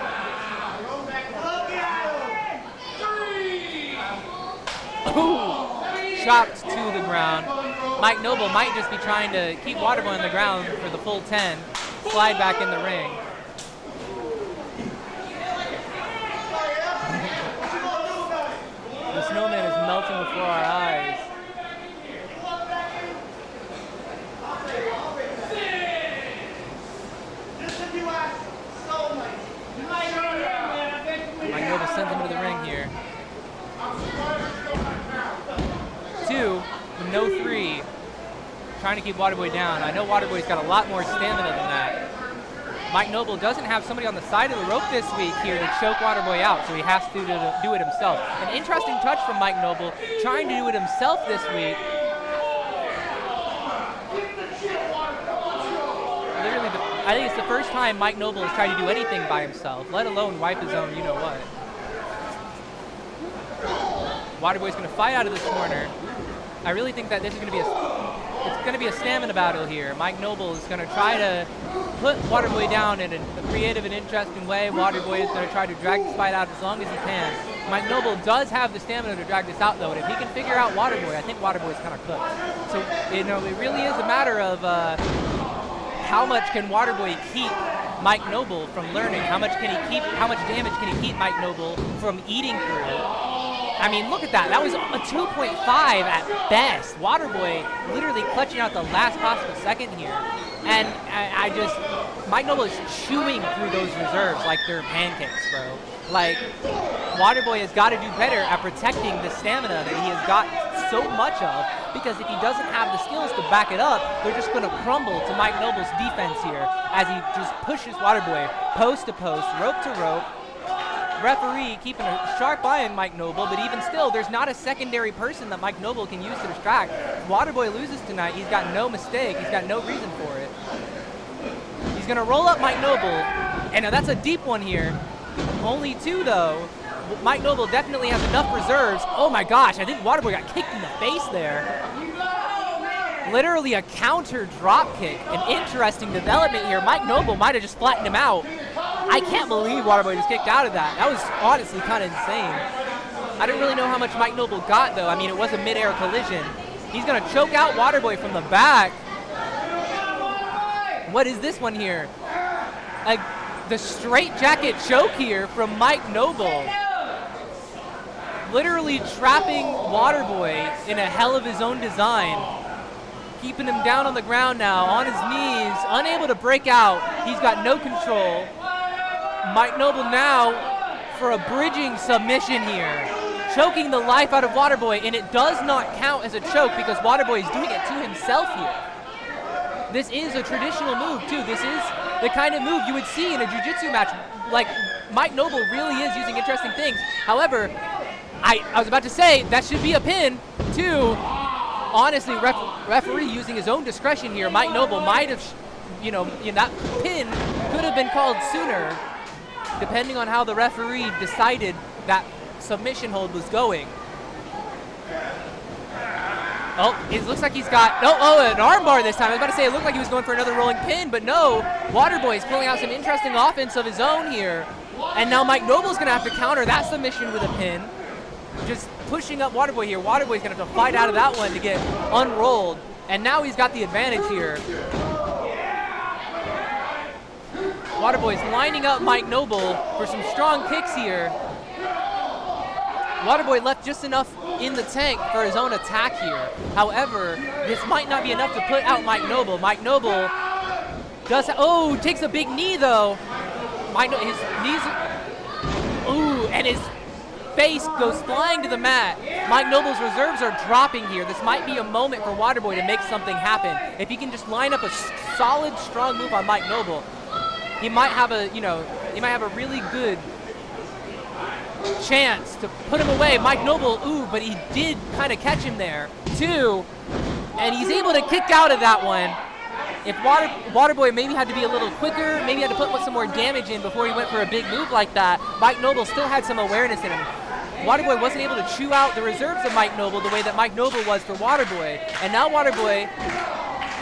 Ooh, chopped to the ground. Mike Noble might just be trying to keep Waterboy on the ground for the full 10. Slide back in the ring. The snowman is melting before our eyes. Mike Noble sends him to the ring here. 2, no 3. Trying to keep Waterboy down. I know Waterboy's got a lot more stamina than that. Mike Noble doesn't have somebody on the side of the rope this week here to choke Waterboy out, so he has to do it himself. An interesting touch from Mike Noble, trying to do it himself this week. Literally, I think it's the first time Mike Noble has tried to do anything by himself, let alone wipe his own you-know-what. Waterboy's going to fight out of this corner. I really think that this is going to be a stamina battle here. Mike Noble is going to try to put Waterboy down in a creative and interesting way. Waterboy is going to try to drag this fight out as long as he can. Mike Noble does have the stamina to drag this out, though, and if he can figure out Waterboy, I think Waterboy's kind of cooked. So, it really is a matter of how much can Waterboy keep Mike Noble from learning? How much damage can he keep Mike Noble from eating through? I mean, look at that. That was a 2.5 at best. Waterboy literally clutching out the last possible second here. And I just, Mike Noble is chewing through those reserves like they're pancakes, bro. Like, Waterboy has got to do better at protecting the stamina that he has got so much of, because if he doesn't have the skills to back it up, they're just going to crumble to Mike Noble's defense here as he just pushes Waterboy post to post, rope to rope. Referee keeping a sharp eye on Mike Noble, but even still, there's not a secondary person that Mike Noble can use to distract. If Waterboy loses tonight, he's got no mistake. He's got no reason for it. He's going to roll up Mike Noble, and now that's a deep one here. Only 2, though. Mike Noble definitely has enough reserves. Oh, my gosh, I think Waterboy got kicked in the face there. Literally a counter drop kick. An interesting development here. Mike Noble might have just flattened him out. I can't believe Waterboy just kicked out of that. That was honestly kind of insane. I didn't really know how much Mike Noble got, though. I mean, it was a mid-air collision. He's going to choke out Waterboy from the back. What is this one here? The straight jacket choke here from Mike Noble. Literally trapping Waterboy in a hell of his own design. Keeping him down on the ground now, on his knees, unable to break out. He's got no control. Mike Noble now for a bridging submission here. Choking the life out of Waterboy, and it does not count as a choke because Waterboy is doing it to himself here. This is a traditional move, too. This is the kind of move you would see in a jiu-jitsu match. Like, Mike Noble really is using interesting things. However, I was about to say, that should be a pin, too. Honestly, referee using his own discretion here. Mike Noble might have, that pin could have been called sooner, depending on how the referee decided that submission hold was going. Oh, it looks like he's got, an armbar this time. I was about to say it looked like he was going for another rolling pin, but no. Waterboy is pulling out some interesting offense of his own here. And now Mike Noble's going to have to counter that submission with a pin. Just pushing up Waterboy here. Waterboy's going to have to fight out of that one to get unrolled. And now he's got the advantage here. Waterboy's lining up Mike Noble for some strong kicks here. Waterboy left just enough in the tank for his own attack here. However, this might not be enough to put out Mike Noble. Mike Noble does, takes a big knee though. His knees, and his face goes flying to the mat. Mike Noble's reserves are dropping here. This might be a moment for Waterboy to make something happen. If he can just line up a solid, strong move on Mike Noble, he might have a really good chance to put him away. Mike Noble, but he did kind of catch him there, too. And he's able to kick out of that one. If Waterboy maybe had to be a little quicker, maybe had to put some more damage in before he went for a big move like that, Mike Noble still had some awareness in him. Waterboy wasn't able to chew out the reserves of Mike Noble the way that Mike Noble was for Waterboy. And now Waterboy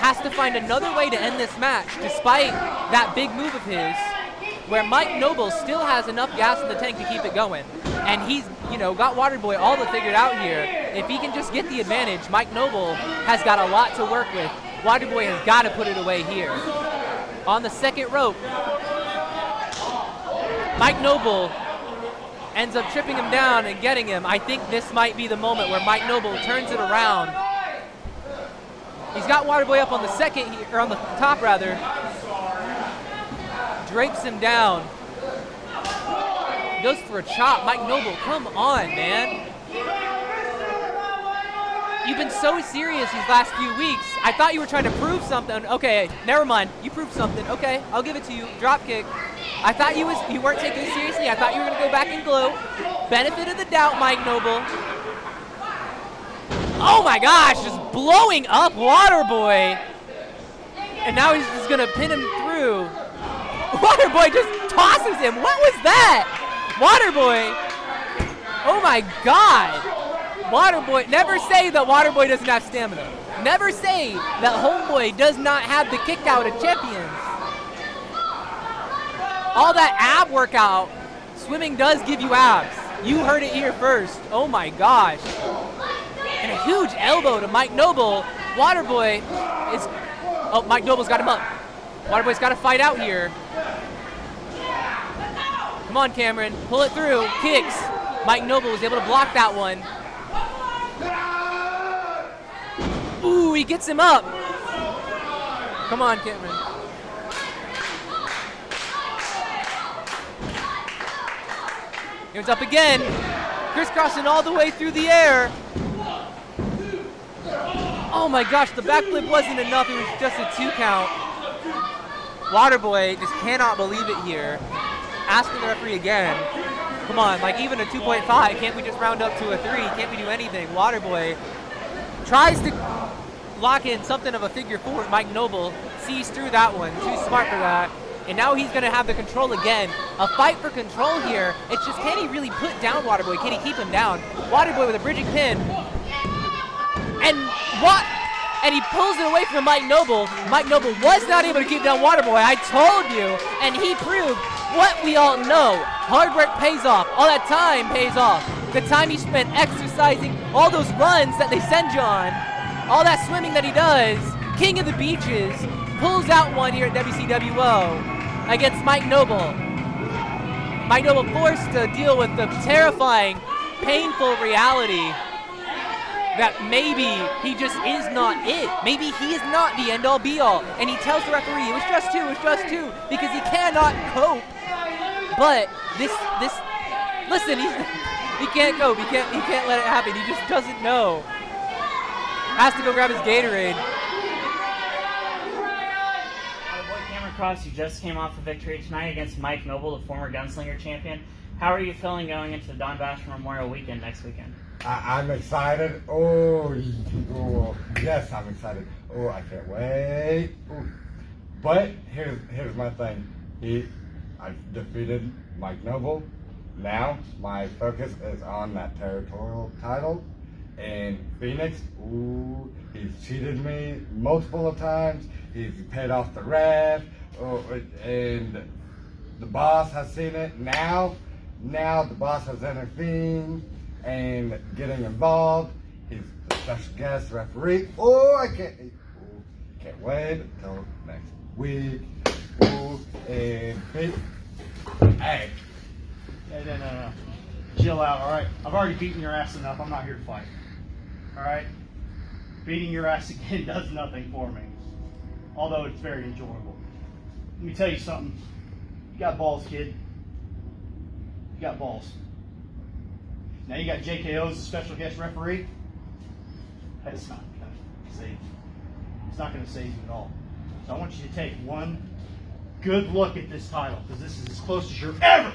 has to find another way to end this match, despite that big move of his, where Mike Noble still has enough gas in the tank to keep it going. And he's, got Waterboy all but figured out here. If he can just get the advantage, Mike Noble has got a lot to work with. Waterboy has got to put it away here. On the second rope, Mike Noble ends up tripping him down and getting him. I think this might be the moment where Mike Noble turns it around. He's got Waterboy up on the on the top rather. Drapes him down. Goes for a chop. Mike Noble, come on, man. You've been so serious these last few weeks. I thought you were trying to prove something. Okay, never mind. You proved something. Okay, I'll give it to you. Drop kick. I thought you weren't taking it seriously. I thought you were going to go back and gloat. Benefit of the doubt, Mike Noble. Oh my gosh, just blowing up Waterboy. And now he's just going to pin him through. Waterboy just tosses him. What was that? Waterboy. Oh my God. Waterboy, never say that Waterboy doesn't have stamina. Never say that Homeboy does not have the kick out of champions. All that ab workout, swimming does give you abs. You heard it here first. Oh my gosh. And a huge elbow to Mike Noble. Waterboy is, Mike Noble's got him up. Waterboy's got to fight out here. Come on, Cameron, pull it through, kicks. Mike Noble was able to block that one. Ooh, he gets him up. Come on, Cameron. Here's up again. Crisscrossing all the way through the air. Oh my gosh, the backflip wasn't enough. It was just a 2 count. Waterboy just cannot believe it here. Asking the referee again. Come on, like even a 2.5. Can't we just round up to a 3? Can't we do anything? Waterboy tries to lock in something of a figure 4. Mike Noble sees through that one. Too smart for that. And now he's going to have the control again. A fight for control here. It's just, can he really put down Waterboy? Can he keep him down? Waterboy with a bridging pin. And what? And he pulls it away from Mike Noble. Mike Noble was not able to keep down Waterboy. I told you. And he proved what we all know. Hard work pays off. All that time pays off. The time he spent exercising, all those runs that they send you on, all that swimming that he does. King of the Beaches pulls out one here at WCWO against Mike Noble. Mike Noble forced to deal with the terrifying, painful reality that maybe he just is not it. Maybe he is not the end-all be-all. And he tells the referee, it was just 2, because he cannot cope. But listen, he can't cope. He can't let it happen. He just doesn't know. Has to go grab his Gatorade. Cross, you just came off a victory tonight against Mike Noble, the former Gunslinger champion. How are you feeling going into the Don Bash Memorial Weekend next weekend? I'm excited. Oh, yes, I'm excited. Oh, I can't wait. Ooh. But here's my thing. I've defeated Mike Noble. Now my focus is on that territorial title. And Fenix, he's cheated me multiple of times. He's paid off the ref. And the boss has seen it. Now the boss has intervened and getting involved. He's the special guest referee. I can't wait until next week. Hey. No. Chill out, all right? I've already beaten your ass enough. I'm not here to fight. All right? Beating your ass again does nothing for me, although it's very enjoyable. Let me tell you something. You got balls, kid. You got balls. Now you got JKO as a special guest referee. That's not going to save you. It's not going to save you at all. So I want you to take one good look at this title, because this is as close as you're ever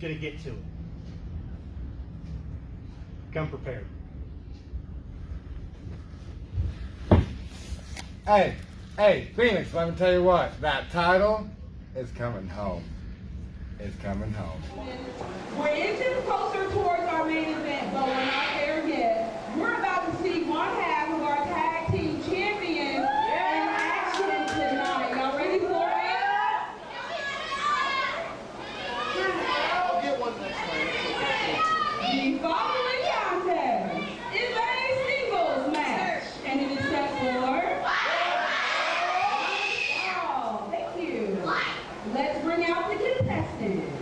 going to get to it. Come prepared. Hey, Fenix, let me tell you what. That title is coming home. It's coming home. We're inching closer towards our main event, but we're not there yet. We're about to see one half of our tag team champions in action tonight. Y'all ready for it? I'll get one next time. The following contest is a singles match, and it is set for... Oh, thank you. Let's bring out the contestants.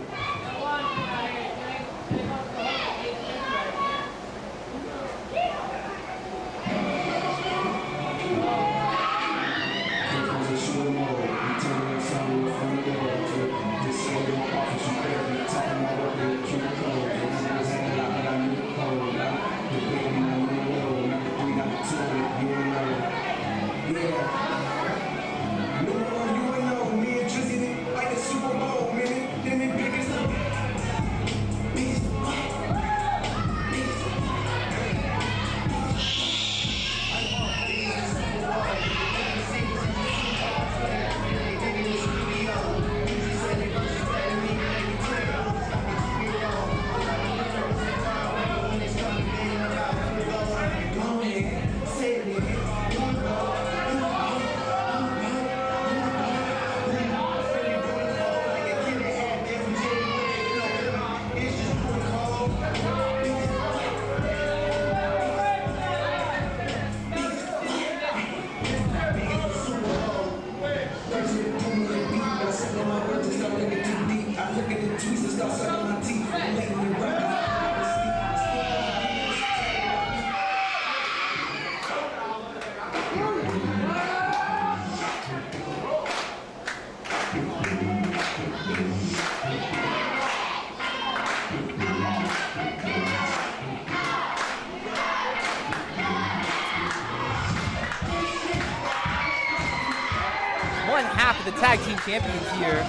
one half of the tag team champions here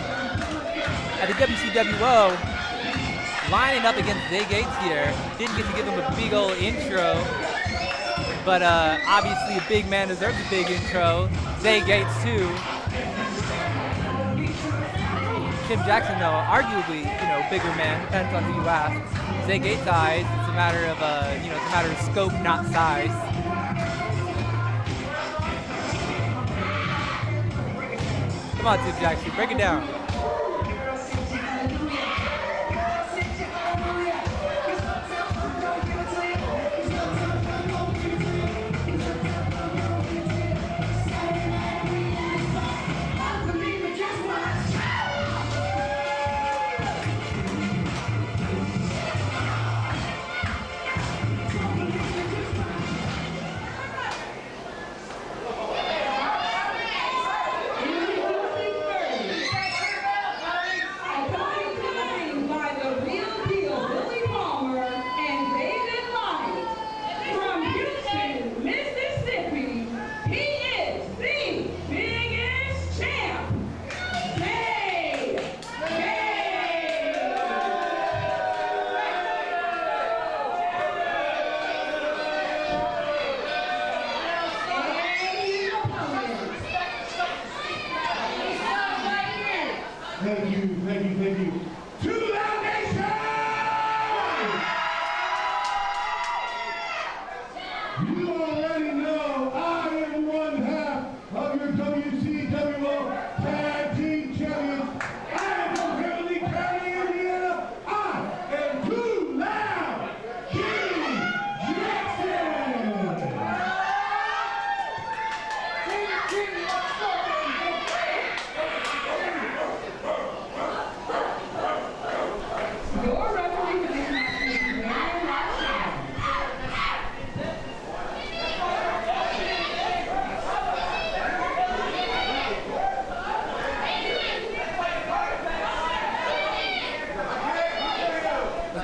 at the WCWO, lining up against Zay Gates here. Didn't get to give him a big old intro, but obviously a big man deserves a big intro. Zay Gates too. Tim Jaxon though, arguably, bigger man, depends on who you ask. Zay Gates' eyes, it's a matter of, it's a matter of scope, not size. Come on, Tim Jaxon, break it down.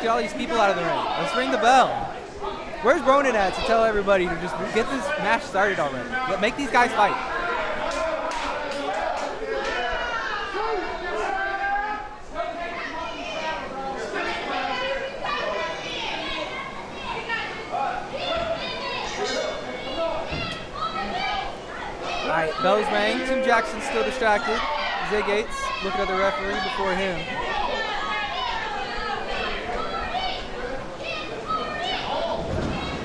Get all these people out of the ring. Let's ring the bell. Where's Ronan at to tell everybody to just get this match started already? Make these guys fight. All right, bells rang. Tim Jaxon's still distracted. Zay Gates looking at the referee before him.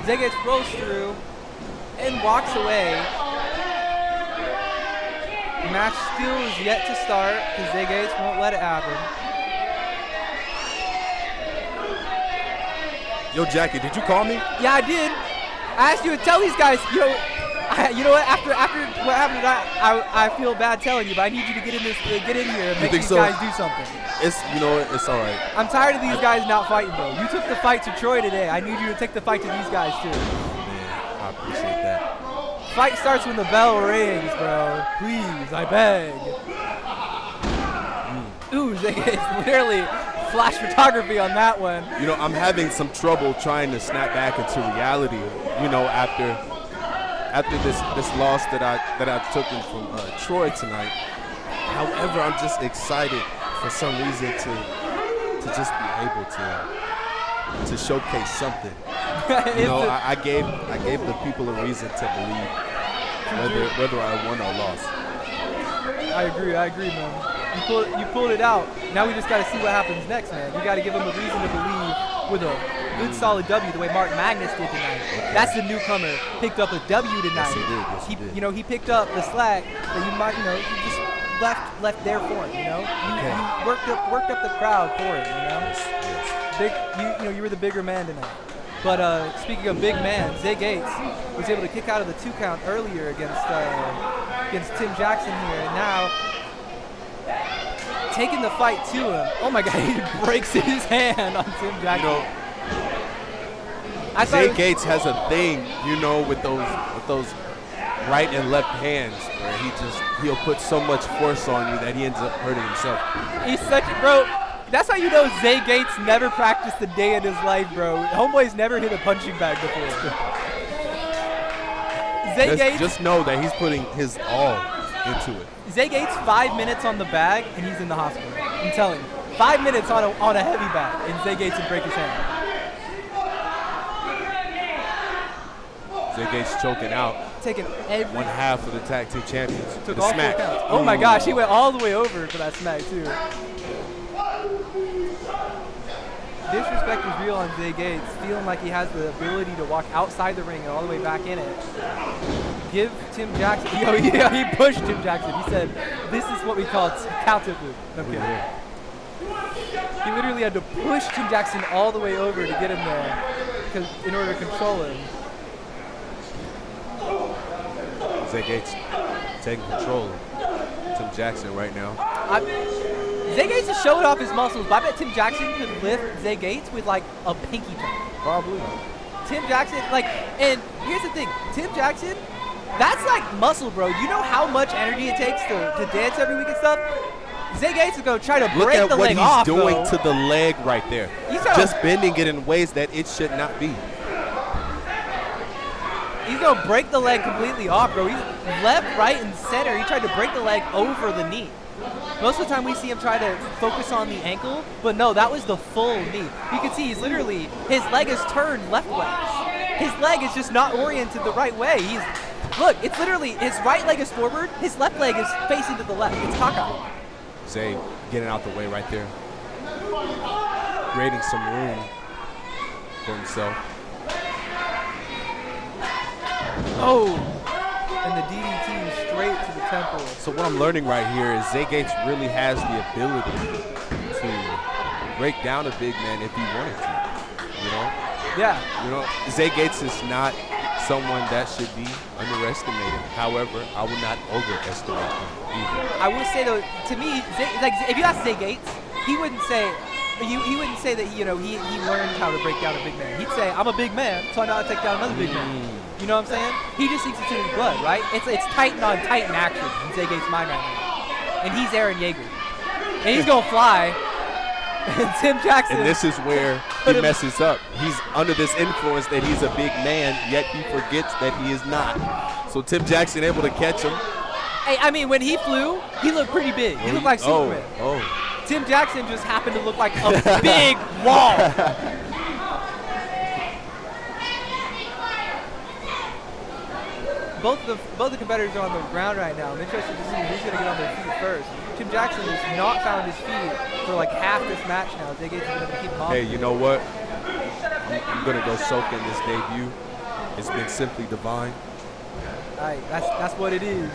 Zay Gates rolls through and walks away. The match still is yet to start because Zay Gates won't let it happen. Yo, Jackie, did you call me? Yeah, I did. I asked you to tell these guys, you know what? After what happened tonight, I feel bad telling you, but I need you to get in here and make these guys do something. It's all right. I'm tired of these guys not fighting, bro. You took the fight to Troy today. I need you to take the fight to these guys too. Man, I appreciate that. Fight starts when the bell rings, bro. Please, I beg. Ooh, it's literally flash photography on that one. I'm having some trouble trying to snap back into reality. After this loss that I took in from Troy tonight. However, I'm just excited for some reason to just be able to showcase something. I gave the people a reason to believe whether I won or lost. I agree, man. You pulled it out. Now we just got to see what happens next, man. You got to give them a reason to believe with a good solid W, the way Mark Magnus did tonight. Okay. That's the newcomer. Picked up a W tonight. Yes, he did. He picked up the slack that you might, you just left there for him. You worked up the crowd for him. Yes. You were the bigger man tonight. But speaking of big man, Zay Gates was able to kick out of the 2 count earlier against Tim Jaxon here, and now taking the fight to him. Oh my God, he breaks his hand on Tim Jaxon. Zay Gates has a thing, with those right and left hands where he'll put so much force on you that he ends up hurting himself. He's such a bro. That's how you know Zay Gates never practiced a day in his life, bro. Homeboy's never hit a punching bag before. Zay Gates. Just know that he's putting his all into it. Zay Gates, 5 minutes on the bag, and he's in the hospital. I'm telling you. 5 minutes on a heavy bag, and Zay Gates would break his hand. Zay Gates choking out. Taking every one half of the tag team champions. Took the all smack. 4 counts. Oh my gosh, he went all the way over for that smack too. Disrespect is real on Zay Gates, feeling like he has the ability to walk outside the ring and all the way back in it. Give Tim Jaxon, he pushed Tim Jaxon. He said, this is what we call counter move. Okay. He literally had to push Tim Jaxon all the way over to get him there in order to control him. Zay Gates taking control of Tim Jaxon right now. Zay Gates is showing off his muscles, but I bet Tim Jaxon could lift Zay Gates with like a pinky toe. Probably. Tim Jaxon, and here's the thing, Tim Jaxon, that's like muscle, bro. You know how much energy it takes to dance every week and stuff? Zay Gates is going to try to break the leg off, Look at what he's doing to the leg right there. He's just bending it in ways that it should not be. He's going to break the leg completely off, bro. He's left, right, and center. He tried to break the leg over the knee. Most of the time we see him try to focus on the ankle, but no, that was the full knee. You can see his leg is turned leftwards. His leg is just not oriented the right way. Look, it's literally, his right leg is forward, his left leg is facing to the left. It's cockeyed. Zay getting out the way right there. Creating some room for himself. Oh, and the DDT straight to the temple. So what I'm learning right here is Zay Gates really has the ability to break down a big man if he wanted to, you know? Yeah. You know, Zay Gates is not someone that should be underestimated. However, I would not overestimate him either. I will say though, to me, if you ask Zay Gates, he wouldn't say that he learned how to break down a big man. He'd say, I'm a big man, so I know how to take down another big man. You know what I'm saying? He just thinks it's in his blood, right? It's Titan on Titan action in Zay Gates' mind right now. And he's Aaron Yeager. And he's going to fly. And Tim Jaxon. And this is where he messes up. He's under this influence that he's a big man, yet he forgets that he is not. So Tim Jaxon able to catch him. Hey, I mean, when he flew, he looked pretty big. He looked like Superman. Tim Jaxon just happened to look like a big wall. Both the competitors are on the ground right now. I'm interested to see who's going to get on their feet first. Tim Jaxon has not found his feet for like half this match now. Zay Gates is going to keep him off. Hey, you know what? I'm going to go soak in this debut. It's been simply divine. All right, that's what it is.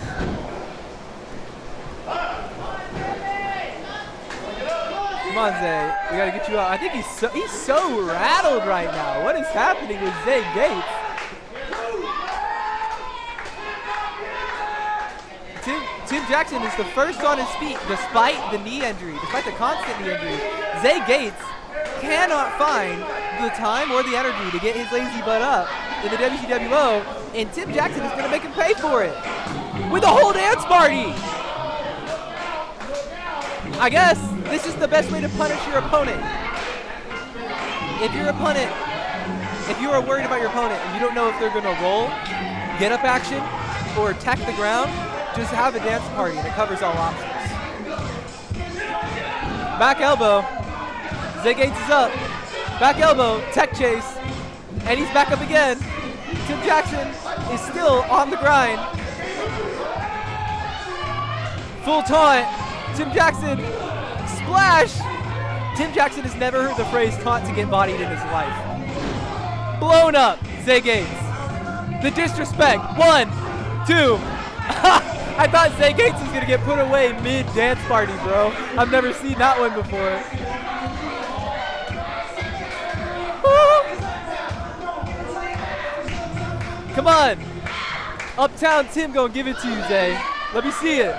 Come on, Zay. We got to get you out. I think he's so rattled right now. What is happening with Zay Gates? Tim Jaxon is the first on his feet despite the knee injury, despite the constant knee injury. Zay Gates cannot find the time or the energy to get his lazy butt up in the WCWO, and Tim Jaxon is going to make him pay for it with a whole dance party. I guess this is the best way to punish your opponent. If you are worried about your opponent and you don't know if they're going to roll, get up action, or attack the ground, just have a dance party and it covers all options. Back elbow. Zay Gates is up. Back elbow, tech chase. And he's back up again. Tim Jaxon is still on the grind. Full taunt. Tim Jaxon, splash. Tim Jaxon has never heard the phrase taunt to get bodied in his life. Blown up, Zay Gates. The disrespect. 1, 2. I thought Zay Gates was going to get put away mid-dance party, bro. I've never seen that one before. Come on. Uptown Tim going to give it to you, Zay. Let me see it.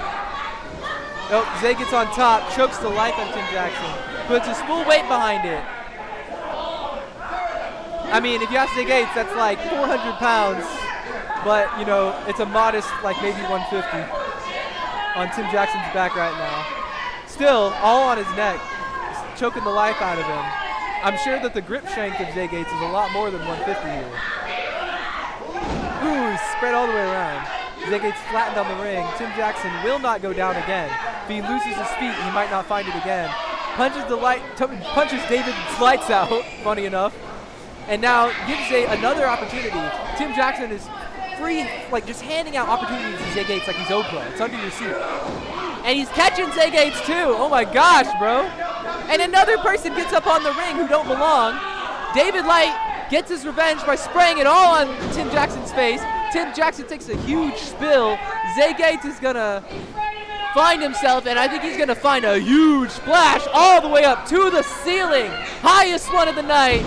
Nope, Zay gets on top, chokes the life out of Tim Jaxon. Puts his full weight behind it. I mean, if you ask Zay Gates, that's like 400 pounds. But, you know, it's a modest, like maybe 150 on Tim Jaxon's back right now. Still, all on his neck, choking the life out of him. I'm sure that the grip strength of Zay Gates is a lot more than 150 here. Ooh, he's spread all the way around. Zay Gates flattened on the ring. Tim Jaxon will not go down again. If he loses his feet, he might not find it again. Punches David's lights out, funny enough. And now gives Zay another opportunity. Tim Jaxon is free, like just handing out opportunities to Zay Gates like he's Oprah. It's under your seat. And he's catching Zay Gates too. Oh my gosh, bro. And another person gets up on the ring who don't belong. David Light gets his revenge by spraying it all on Tim Jackson's face. Tim Jaxon takes a huge spill. Zay Gates is gonna find himself, and I think he's gonna find a huge splash all the way up to the ceiling. Highest one of the night.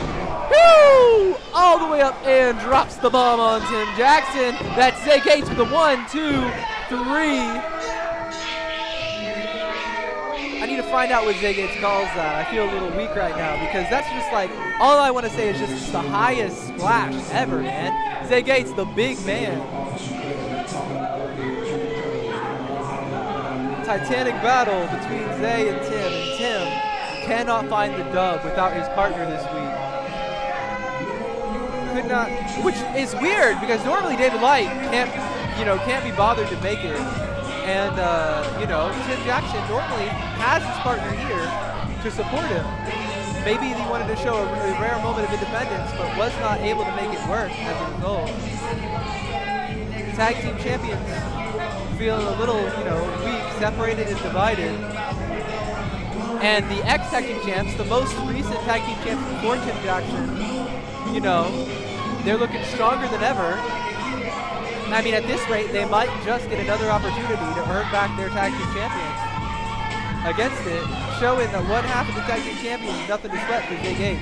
Woo! All the way up and drops the bomb on Tim Jaxon. That's Zay Gates with a 1, 2, 3. I need to find out what Zay Gates calls that. I feel a little weak right now because that's just like, all I want to say is just it's the highest splash ever, man. Zay Gates, the big man. Titanic battle between Zay and Tim cannot find the dub without his partner this week. Could not, which is weird because normally David Light can't be bothered to make it. And, Tim Jaxon normally has his partner here to support him. Maybe he wanted to show a rare moment of independence, but was not able to make it work as a result. Tag team champions feeling a little, weak, separated and divided. And the ex-tag team champs, the most recent tag team champs before Tim Jaxon, they're looking stronger than ever. I mean, at this rate, they might just get another opportunity to earn back their tag team champions against it, showing that one half of the tag team champions is nothing to sweat for Zay Gates.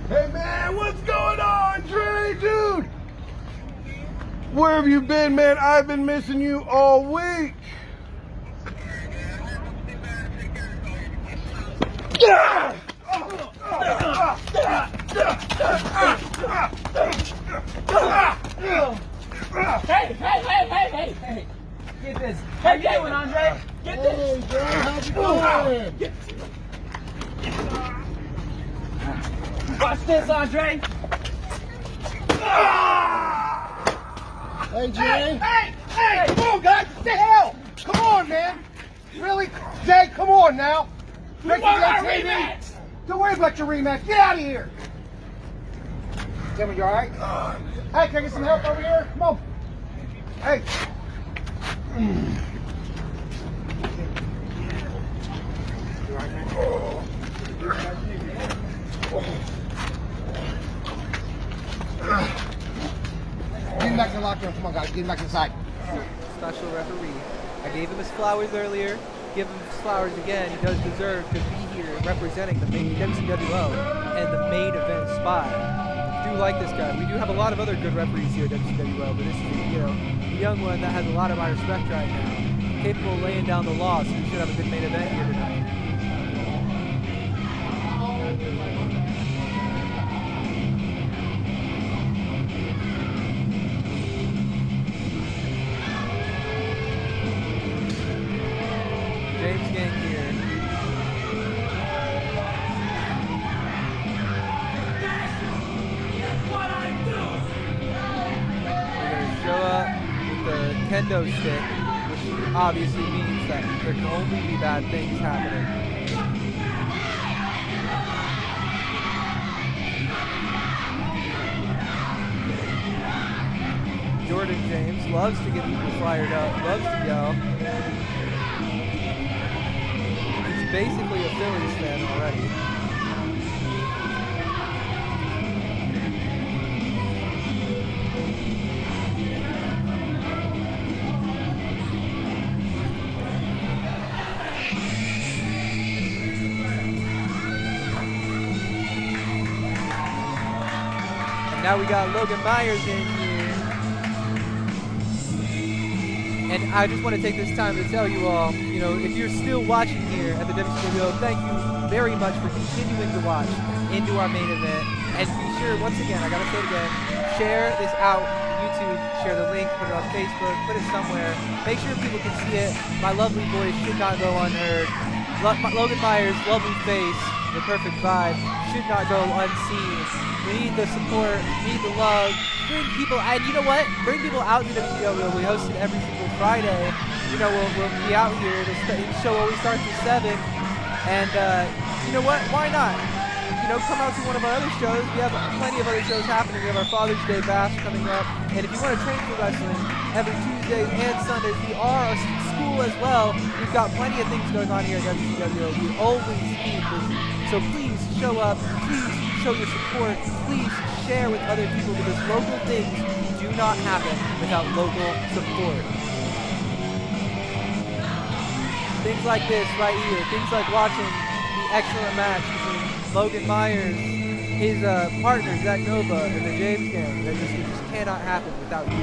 Hey man, what's going on, Dre, dude? Where have you been, man? I've been missing you all week. Hey! Get this. How you doing, Andre? Get this. Hey, how's it going? Watch this, Andre. Hey, Jay. Hey, come on, guys. What the hell? Come on, man. Really? Jay, come on now. We want our rematch. Don't worry about your rematch. Get out of here. Timmy, you all right? Hey, can I get some help over here? Come on. Hey. You all right, man? Get him back in the locker room. Come on, guys. Get him back inside. Special referee. I gave him his flowers earlier. Give him his flowers again. He does deserve to be here representing the main WCWO and the main event spot. I do like this guy. We do have a lot of other good referees here at WCWO, but this is a young one that has a lot of my respect right now. Capable of laying down the law, so we should have a good main event here tonight. James Gang here. We're going to show up with the kendo stick, which obviously means that there can only be bad things happening. Jordan James loves to get people fired up, loves to yell. Basically a Phillies fan already. And now we got Logan Myers in here. And I just want to take this time to tell you all, if you're still watching here at the WCWO, thank you very much for continuing to watch into our main event. And be sure, once again, I gotta say it again, share this out on YouTube, share the link, put it on Facebook, put it somewhere. Make sure people can see it. My lovely voice should not go unheard. Logan Myers' lovely face, the perfect vibe, should not go unseen. We need the support, we need the love. Bring people, and you know what? Bring people out to WCWO. We host it every single Friday. You know, we'll be out here. The show always starts at 7. And you know what? Why not? You know, come out to one of our other shows. We have plenty of other shows happening. We have our Father's Day Bash coming up. And if you want to train for wrestling, every Tuesdays and Sundays, we are a school as well. We've got plenty of things going on here at WCWO. We always keep busy. So please show up. Please show your support. Please share with other people, because local things do not happen without local support. Things like this right here. Things like watching the excellent match between Logan Myers, his partner Zach Nova, and the James Gang. It just cannot happen without you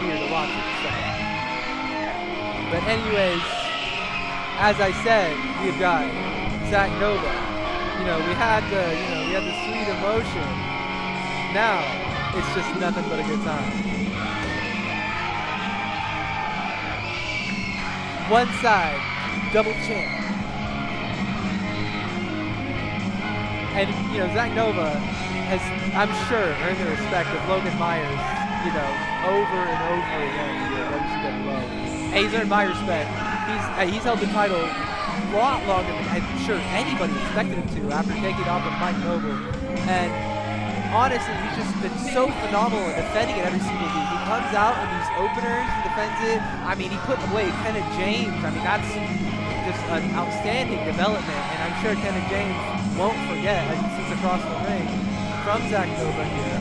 here to watch it. So. But anyways, as I said, we've got Zach Nova. You know, we had the sweet emotion. Now it's just nothing but a good time. One side, double champ. And, you know, Zach Nova has, I'm sure, earned the respect of Logan Myers, you know, over and over again here at WCWO. And he's earned my respect. He's held the title a lot longer than I'm sure anybody expected him to after taking off of Mike Noble. And honestly, he's just been so phenomenal at defending it every single week. He comes out in these openers, he defends it. I mean, he put away Kenneth James. I mean, that's just an outstanding development, and I'm sure Kenneth James won't forget as he sits across the ring from Zach Nova here.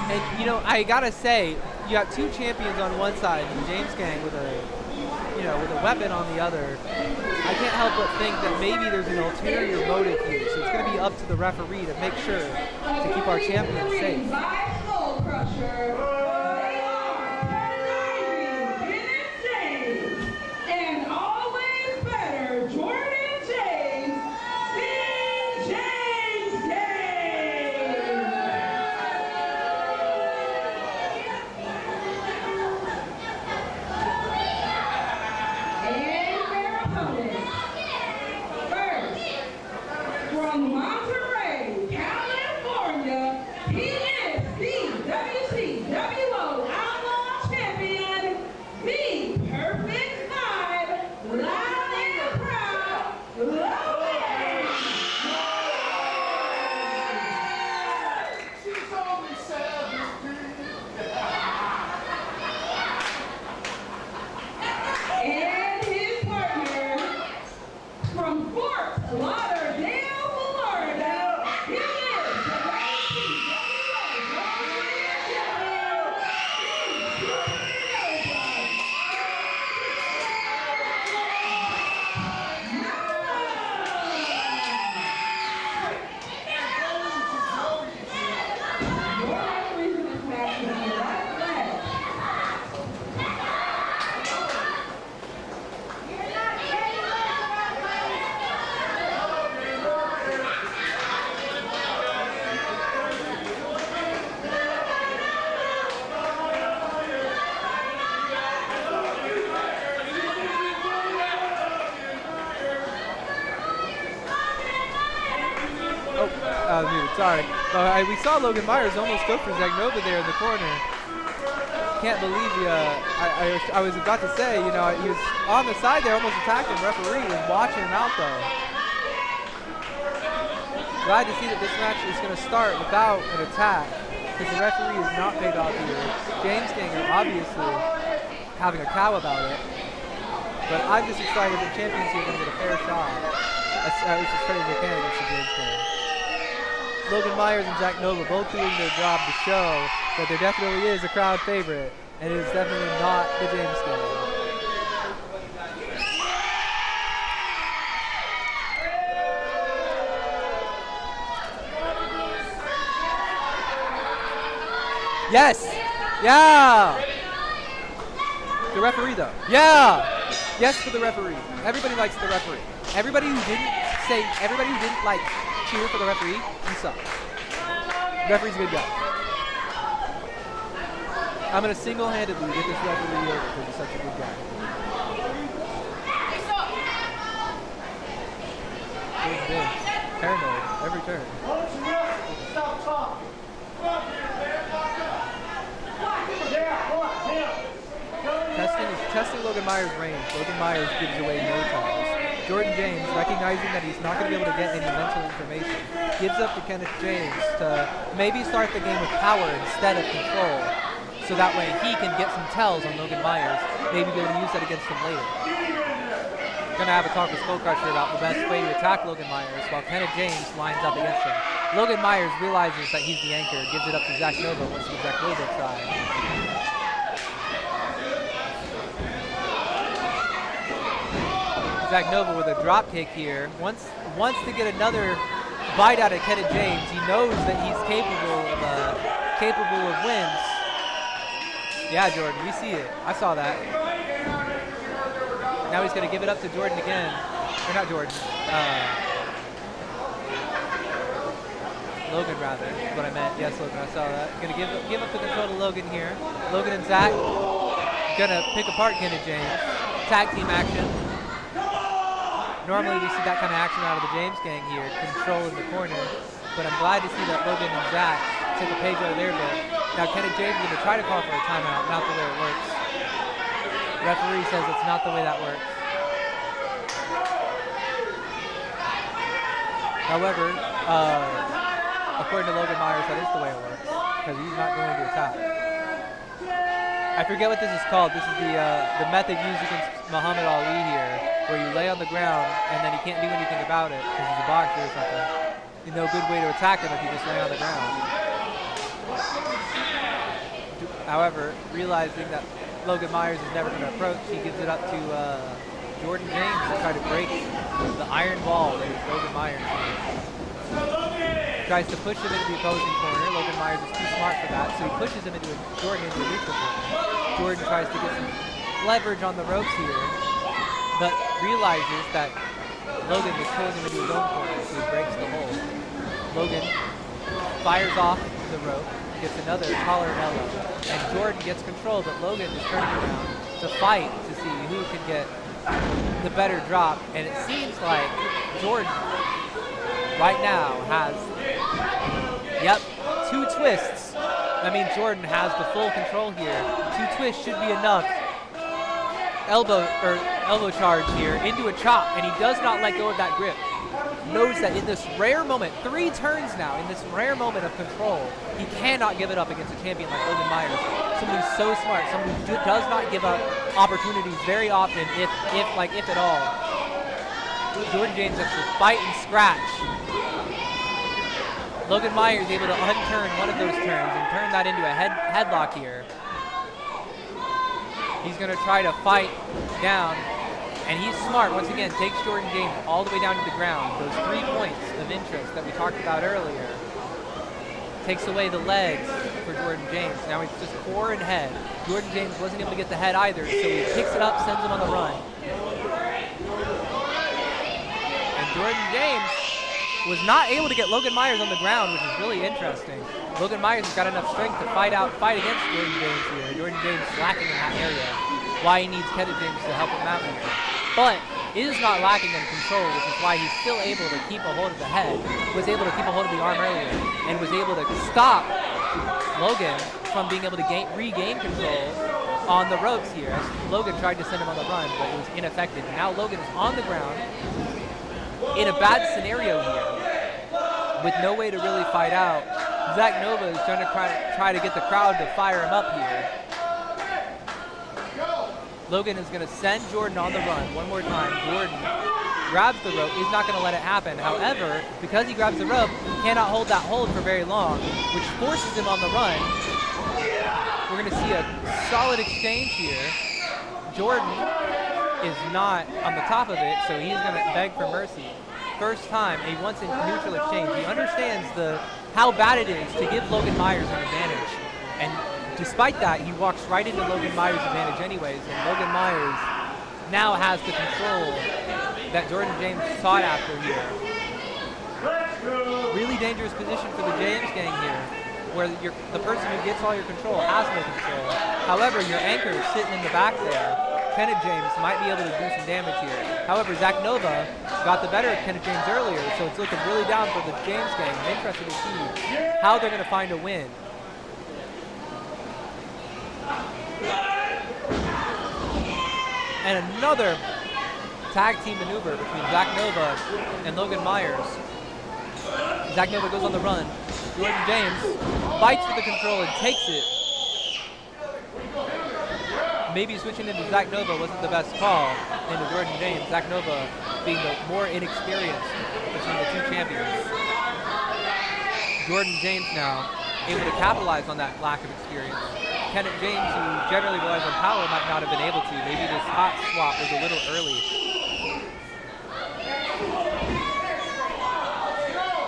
And, you know, I gotta say, you got two champions on one side, and the James Gang with a weapon on the other. I can't help but think that maybe there's an ulterior motive here, so it's going to be up to the referee to make sure to keep our champions safe. Sorry. We saw Logan Myers almost go for Zach Nova there in the corner. Can't believe I was about to say, you know, he was on the side there, almost attacking the referee, was watching him out though. Glad to see that this match is going to start without an attack, because the referee is not paid off here. James Gang are obviously having a cow about it, but I'm just excited that champions here are going to get a fair shot, as fair as they can against the James Gang. Logan Myers and Zach Nova both doing their job to show that there definitely is a crowd favorite, and it is definitely not the James Gang. Yes! Yeah! The referee though. Yeah! Yes for the referee. Everybody likes the referee. Everybody who didn't like cheer for the referee, he sucks. The referee's a good guy. I'm going to single-handedly get this referee over because he's such a good guy. Paranoid every turn. Testing Logan Myers' range. Logan Myers gives away no tiles. Jordan James, recognizing that he's not going to be able to get any mental information, gives up to Kenneth James to maybe start the game with power instead of control, so that way he can get some tells on Logan Myers, maybe be able to use that against him later. Gonna have a talk with Skull Crusher about the best way to attack Logan Myers while Kenneth James lines up against him. Logan Myers realizes that he's the anchor, gives it up to Zach Nova once he Zach Nova try. Zach Nova with a drop kick here. Wants to get another bite out of Kenneth James. He knows that he's capable of wins. Yeah, Jordan, we see it. I saw that. Now he's going to give it up to Jordan again. Or not Jordan. Logan, rather, is what I meant. Yes, Logan, I saw that. Going to give up the control to Logan here. Logan and Zach going to pick apart Kenneth James. Tag team action. Normally we see that kind of action out of the James gang here, control in the corner. But I'm glad to see that Logan and Zach took a page out of their book. Now Kenneth James is going to try to call for a timeout, not the way it works. Referee says it's not the way that works. However, according to Logan Myers, that is the way it works, because he's not going to attack. I forget what this is called. This is the method used against Muhammad Ali here, where you lay on the ground and then he can't do anything about it because he's a boxer or something. There's no good way to attack him if you just lay on the ground. However, realizing that Logan Myers is never going to approach, he gives it up to Jordan James to try to break the iron ball that is Logan Myers. Tries to push him into the opposing corner. Logan Myers is too smart for that, so he pushes him into Jordan into a neutral corner. Jordan tries to get some leverage on the ropes here, but realizes that Logan is pulling him into his own corner, so he breaks the hold. Logan fires off the rope, gets another collar and elbow, and Jordan gets control, but Logan is turning around to fight to see who can get the better drop, and it seems like Jordan right now has, yep, 2 twists. That means Jordan has the full control here. 2 twists should be enough. Elbow charge here into a chop, and he does not let go of that grip. Knows that in this rare moment, 3 turns now, in this rare moment of control, he cannot give it up against a champion like Logan Myers. Someone who's so smart, someone who does not give up opportunities very often, if at all. Jordan James has to fight and scratch. Logan Myers is able to unturn one of those turns and turn that into a headlock here. He's going to try to fight down, and he's smart. Once again, takes Jordan James all the way down to the ground. Those 3 points of interest that we talked about earlier. Takes away the legs for Jordan James. Now it's just core and head. Jordan James wasn't able to get the head either, so he picks it up, sends him on the run. And Jordan James was not able to get Logan Myers on the ground, which is really interesting. Logan Myers has got enough strength to fight against Jordan James here. Jordan James lacking in that area. Why he needs Kenneth James to help him out here. But is not lacking in control, which is why he's still able to keep a hold of the head, was able to keep a hold of the arm earlier, and was able to stop Logan from being able to regain control on the ropes here. As Logan tried to send him on the run, but it was ineffective. Now Logan is on the ground in a bad scenario here, with no way to really fight out. Zach Nova is trying to try to get the crowd to fire him up here. Logan is going to send Jordan on the run one more time. Jordan grabs the rope. He's not going to let it happen. However, because he grabs the rope, he cannot hold that hold for very long, which forces him on the run. We're going to see a solid exchange here. Jordan is not on the top of it, so he's going to beg for mercy. First time, he wants a neutral exchange. He understands how bad it is to give Logan Myers an advantage. And despite that, he walks right into Logan Myers' advantage anyways, and Logan Myers now has the control that Jordan James sought after here. Really dangerous position for the James gang here. where the person who gets all your control has no control. However, your anchor is sitting in the back there. Kenneth James might be able to do some damage here. However, Zach Nova got the better of Kenneth James earlier, so it's looking really down for the James gang. I'm interested to see how they're going to find a win. And another tag team maneuver between Zach Nova and Logan Myers. Zach Nova goes on the run. Jordan James fights for the control and takes it. Maybe switching into Zach Nova wasn't the best call into Jordan James. Zach Nova being the more inexperienced between the two champions. Jordan James now able to capitalize on that lack of experience. Kenneth James, who generally relies on power, might not have been able to. Maybe this hot swap was a little early.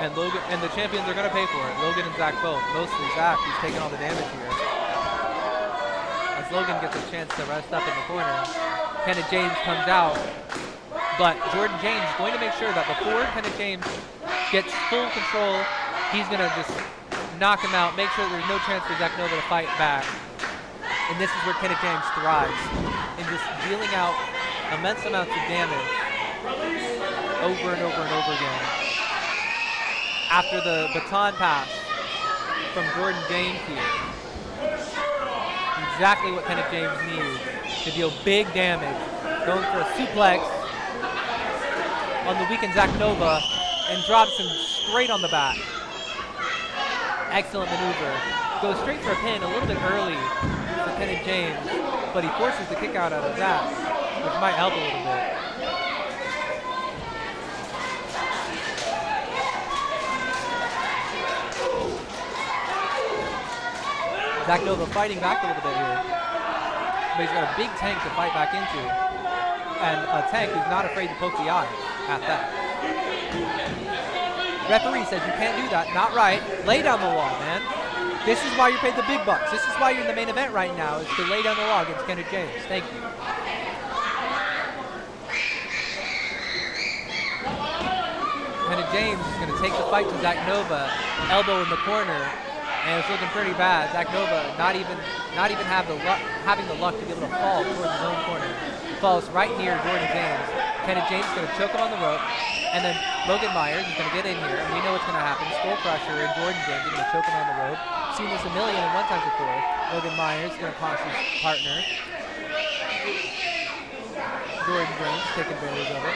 And Logan and the champions are going to pay for it. Logan and Zach both. Mostly Zach, who's taking all the damage here. As Logan gets a chance to rest up in the corner, Kenneth James comes out. But Jordan James is going to make sure that before Kenneth James gets full control, he's going to just knock him out, make sure there's no chance for Zach Nova to fight back. And this is where Kenneth James thrives, in just dealing out immense amounts of damage over and over and over again. After the baton pass from Jordan James here, exactly what Kenneth James needs to deal big damage. Going for a suplex on the weakened Zach Nova and drops him straight on the back. Excellent maneuver. Goes straight for a pin a little bit early for Kenneth James, but he forces the kick out of Zach, which might help a little bit. Zach Nova fighting back a little bit here, but he's got a big tank to fight back into, and a tank who's not afraid to poke the eye at that. Referee says you can't do that. Not right. Lay down the law, man. This is why you're paid the big bucks. This is why you're in the main event right now, is to lay down the law against Kenneth James. Thank you. Kenneth James is going to take the fight to Zach Nova. Elbow in the corner, and it's looking pretty bad. Zach Nova not even having the luck to be able to fall towards his own corner. Falls right near Jordan James. Kenneth James is going to choke him on the rope. And then Logan Myers is going to get in here, and we know what's going to happen. Skull Crusher and Jordan James are going to choke him on the rope. Seen this a million and one times before. Logan Myers is going to cost his partner. Jordan James taking advantage of it.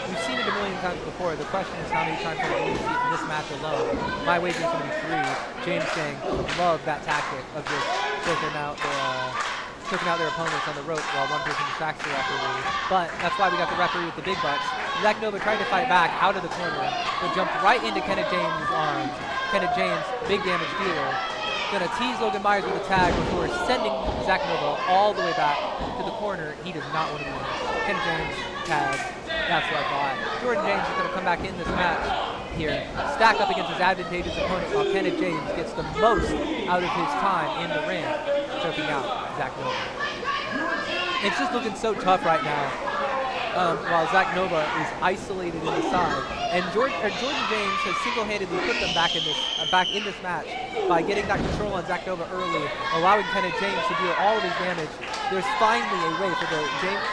We've seen it a million times before. The question is how many times can we use it in this match alone. My wager is going to be 3. James saying, love that tactic of just choking out their opponents on the rope while one person distracts the referee. But that's why we got the referee with the big bucks. Zach Nova tried to fight back out of the corner, but jumped right into Kenneth James' arms. Kenneth James, big damage dealer, gonna tease Logan Myers with a tag before sending Zach Nova all the way back to the corner. He does not want to be in. Kenneth James, tag. That's what I thought. Jordan James is gonna come back in this match here, stack up against his advantageous opponent while Kenneth James gets the most out of his time in the ring, choking out Zach Nova. It's just looking so tough right now, while Zach Nova is isolated in the side. And Jordan James has single-handedly put them back in this match by getting that control on Zach Nova early, allowing Kenneth James to deal all of his damage. There's finally a way for the James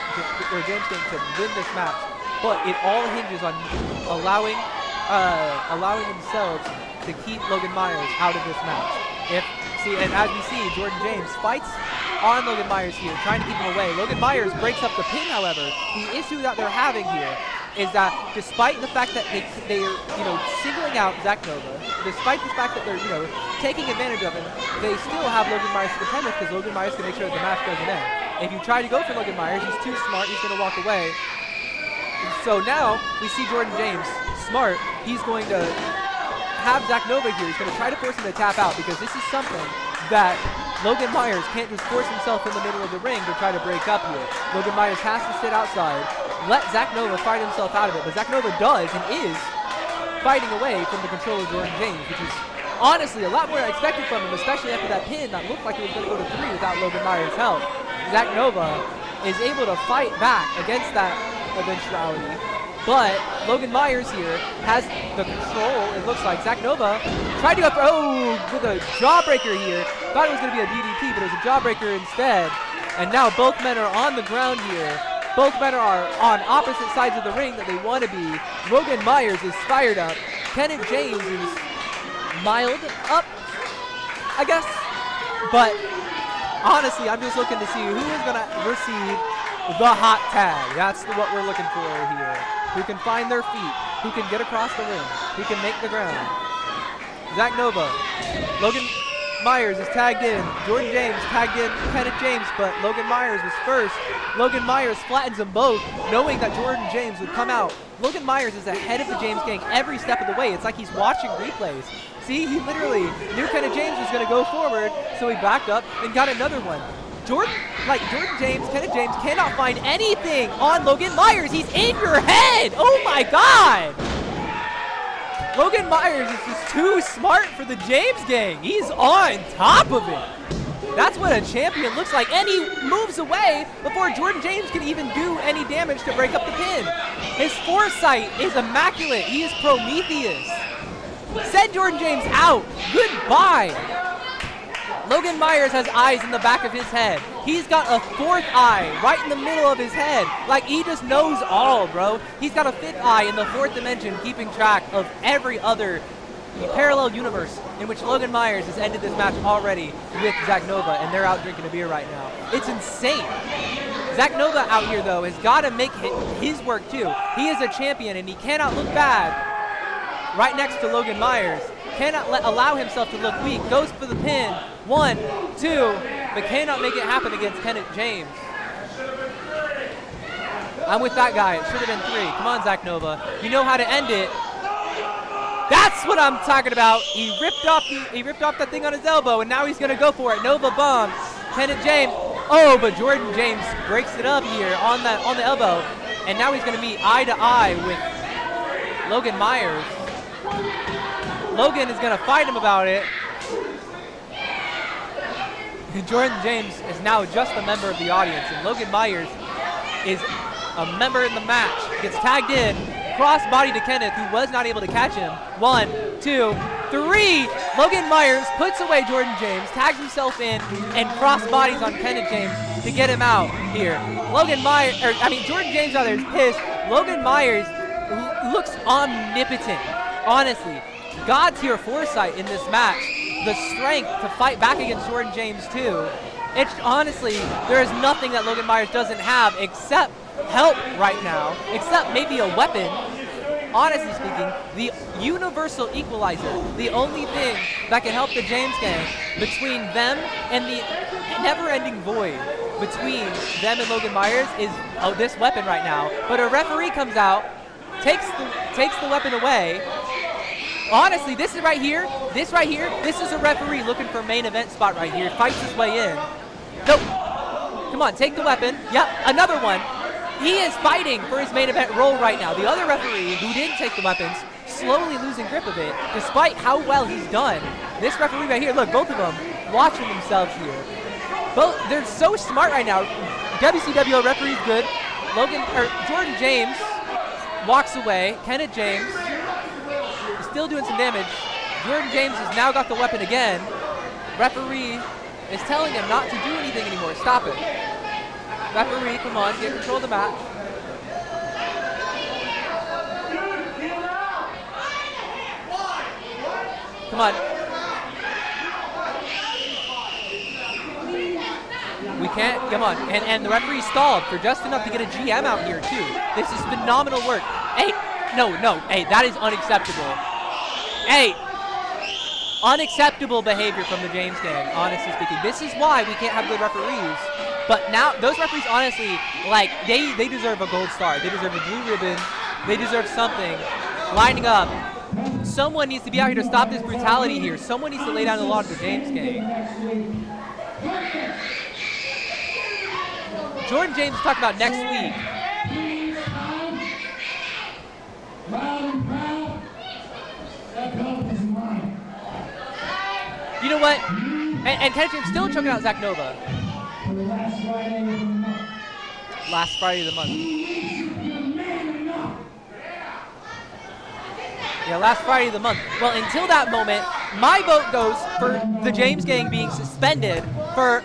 gang to win this match, but it all hinges on allowing themselves to keep Logan Myers out of this match. And as we see, Jordan James fights on Logan Myers here, trying to keep him away. Logan Myers breaks up the pin, however. The issue that they're having here is that despite the fact that they're singling out Zach Nova, despite the fact that they're taking advantage of him, they still have Logan Myers to contend with, because Logan Myers can make sure that the match doesn't end. If you try to go for Logan Myers, he's too smart, he's going to walk away. So now we see Jordan James smart. He's going to have Zach Nova here. He's going to try to force him to tap out, because this is something that Logan Myers can't just force himself in the middle of the ring to try to break up here. Logan Myers has to sit outside, let Zach Nova fight himself out of it, but Zach Nova does and is fighting away from the control of Jordan James, which is honestly a lot more expected from him, especially after that pin that looked like it was going to go to 3 without Logan Myers' help. Zach Nova is able to fight back against that eventuality, But Logan Myers here has the control, it looks like. Zach Nova tried to go with a jawbreaker here. Thought it was going to be a DDT, but it was a jawbreaker instead. And now both men are on the ground here. Both men are on opposite sides of the ring that they want to be. Logan Myers is fired up. Kenneth James is mild up, I guess. But honestly, I'm just looking to see who is going to receive the hot tag. That's what we're looking for here. Who can find their feet, who can get across the ring, who can make the ground. Zach Nova, Logan Myers is tagged in. Jordan James tagged in Kenneth James, but Logan Myers was first. Logan Myers flattens them both, knowing that Jordan James would come out. Logan Myers is ahead of the James gang every step of the way. It's like he's watching replays. See, he literally knew Kenneth James was going to go forward, so he backed up and got another one. Jordan James, Kenneth James cannot find anything on Logan Myers. He's in your head. Oh my God. Logan Myers is just too smart for the James gang. He's on top of it. That's what a champion looks like. And he moves away before Jordan James can even do any damage to break up the pin. His foresight is immaculate. He is Prometheus. Send Jordan James out. Goodbye. Logan Myers has eyes in the back of his head. He's got a fourth eye right in the middle of his head. Like, he just knows all, bro. He's got a fifth eye in the fourth dimension, keeping track of every other parallel universe in which Logan Myers has ended this match already with Zach Nova, and they're out drinking a beer right now. It's insane. Zach Nova out here, though, has got to make his work, too. He is a champion, and he cannot look bad right next to Logan Myers. Cannot allow himself to look weak. Goes for the pin. 1, 2, but cannot make it happen against Kenneth James. I'm with that guy. It should have been 3. Come on, Zach Nova. You know how to end it. That's what I'm talking about. He ripped off that thing on his elbow, and now he's gonna go for it. Nova bomb. Kenneth James. Oh, but Jordan James breaks it up here on the elbow, and now he's gonna meet eye to eye with Logan Myers. Logan is going to fight him about it. Jordan James is now just a member of the audience, and Logan Myers is a member in the match. Gets tagged in, cross-body to Kenneth, who was not able to catch him. 1, 2, 3. Logan Myers puts away Jordan James, tags himself in, and cross-bodies on Kenneth James to get him out here. Jordan James out there is pissed. Logan Myers looks omnipotent, honestly. God-tier foresight in this match. The strength to fight back against Jordan James, too. It's honestly, there is nothing that Logan Myers doesn't have except help right now, except maybe a weapon. Honestly speaking, the universal equalizer, the only thing that can help the James gang between them and the never-ending void between them and Logan Myers is this weapon right now. But a referee comes out, takes the weapon away. Honestly, this right here, this is a referee looking for a main event spot right here. Fights his way in. Nope. Come on, take the weapon. Yep, another one. He is fighting for his main event role right now. The other referee, who didn't take the weapons, slowly losing grip of it, despite how well he's done. This referee right here, look, both of them watching themselves here. They're so smart right now. WCWO referee's good. Jordan James walks away. Kenneth James still doing some damage. Jordan James has now got the weapon again. Referee is telling him not to do anything anymore. Stop it. Referee, come on, get control of the match. Come on. We can't, come on. And the referee stalled for just enough to get a GM out here too. This is phenomenal work. Hey, no, hey, that is unacceptable. Hey, unacceptable behavior from the James gang, honestly speaking. This is why we can't have good referees. But now, those referees, honestly, like, they deserve a gold star. They deserve a blue ribbon. They deserve something. Lining up. Someone needs to be out here to stop this brutality here. Someone needs to lay down the law to the James gang. Jordan James talked about next week. You know what? And Kenneth James still choking out Zach Nova. Last Friday of the month. Yeah, last Friday of the month. Well, until that moment, my vote goes for the James Gang being suspended for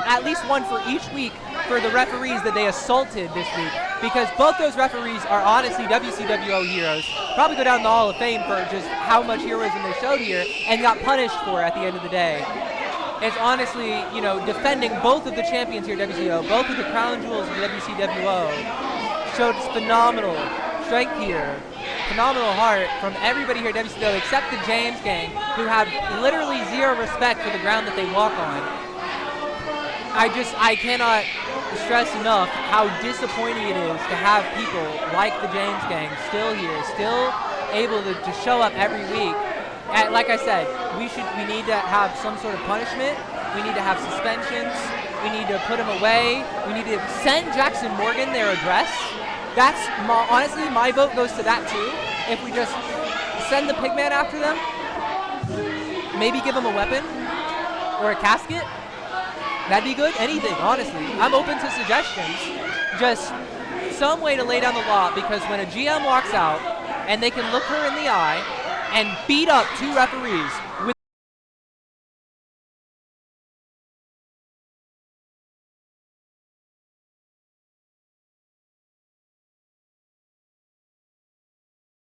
at least one for each week for the referees that they assaulted this week, because both those referees are honestly WCWO heroes. Probably go down in the Hall of Fame for just how much heroism they showed here and got punished for at the end of the day. It's honestly, you know, defending both of the champions here at WCWO, both of the crown jewels of the WCWO, showed phenomenal strength here, phenomenal heart from everybody here at WCWO except the James Gang, who have literally zero respect for the ground that they walk on. I cannot stress enough how disappointing it is to have people like the James Gang still here, still able to show up every week. And like I said, we need to have some sort of punishment. We need to have suspensions. We need to put them away. We need to send Jaxon Morgan their address. That's honestly, my vote goes to that too. If we just send the Pigman after them, maybe give them a weapon or a casket, that'd be good. Anything, honestly. I'm open to suggestions. Just some way to lay down the law, because when a GM walks out and they can look her in the eye and beat up 2 referees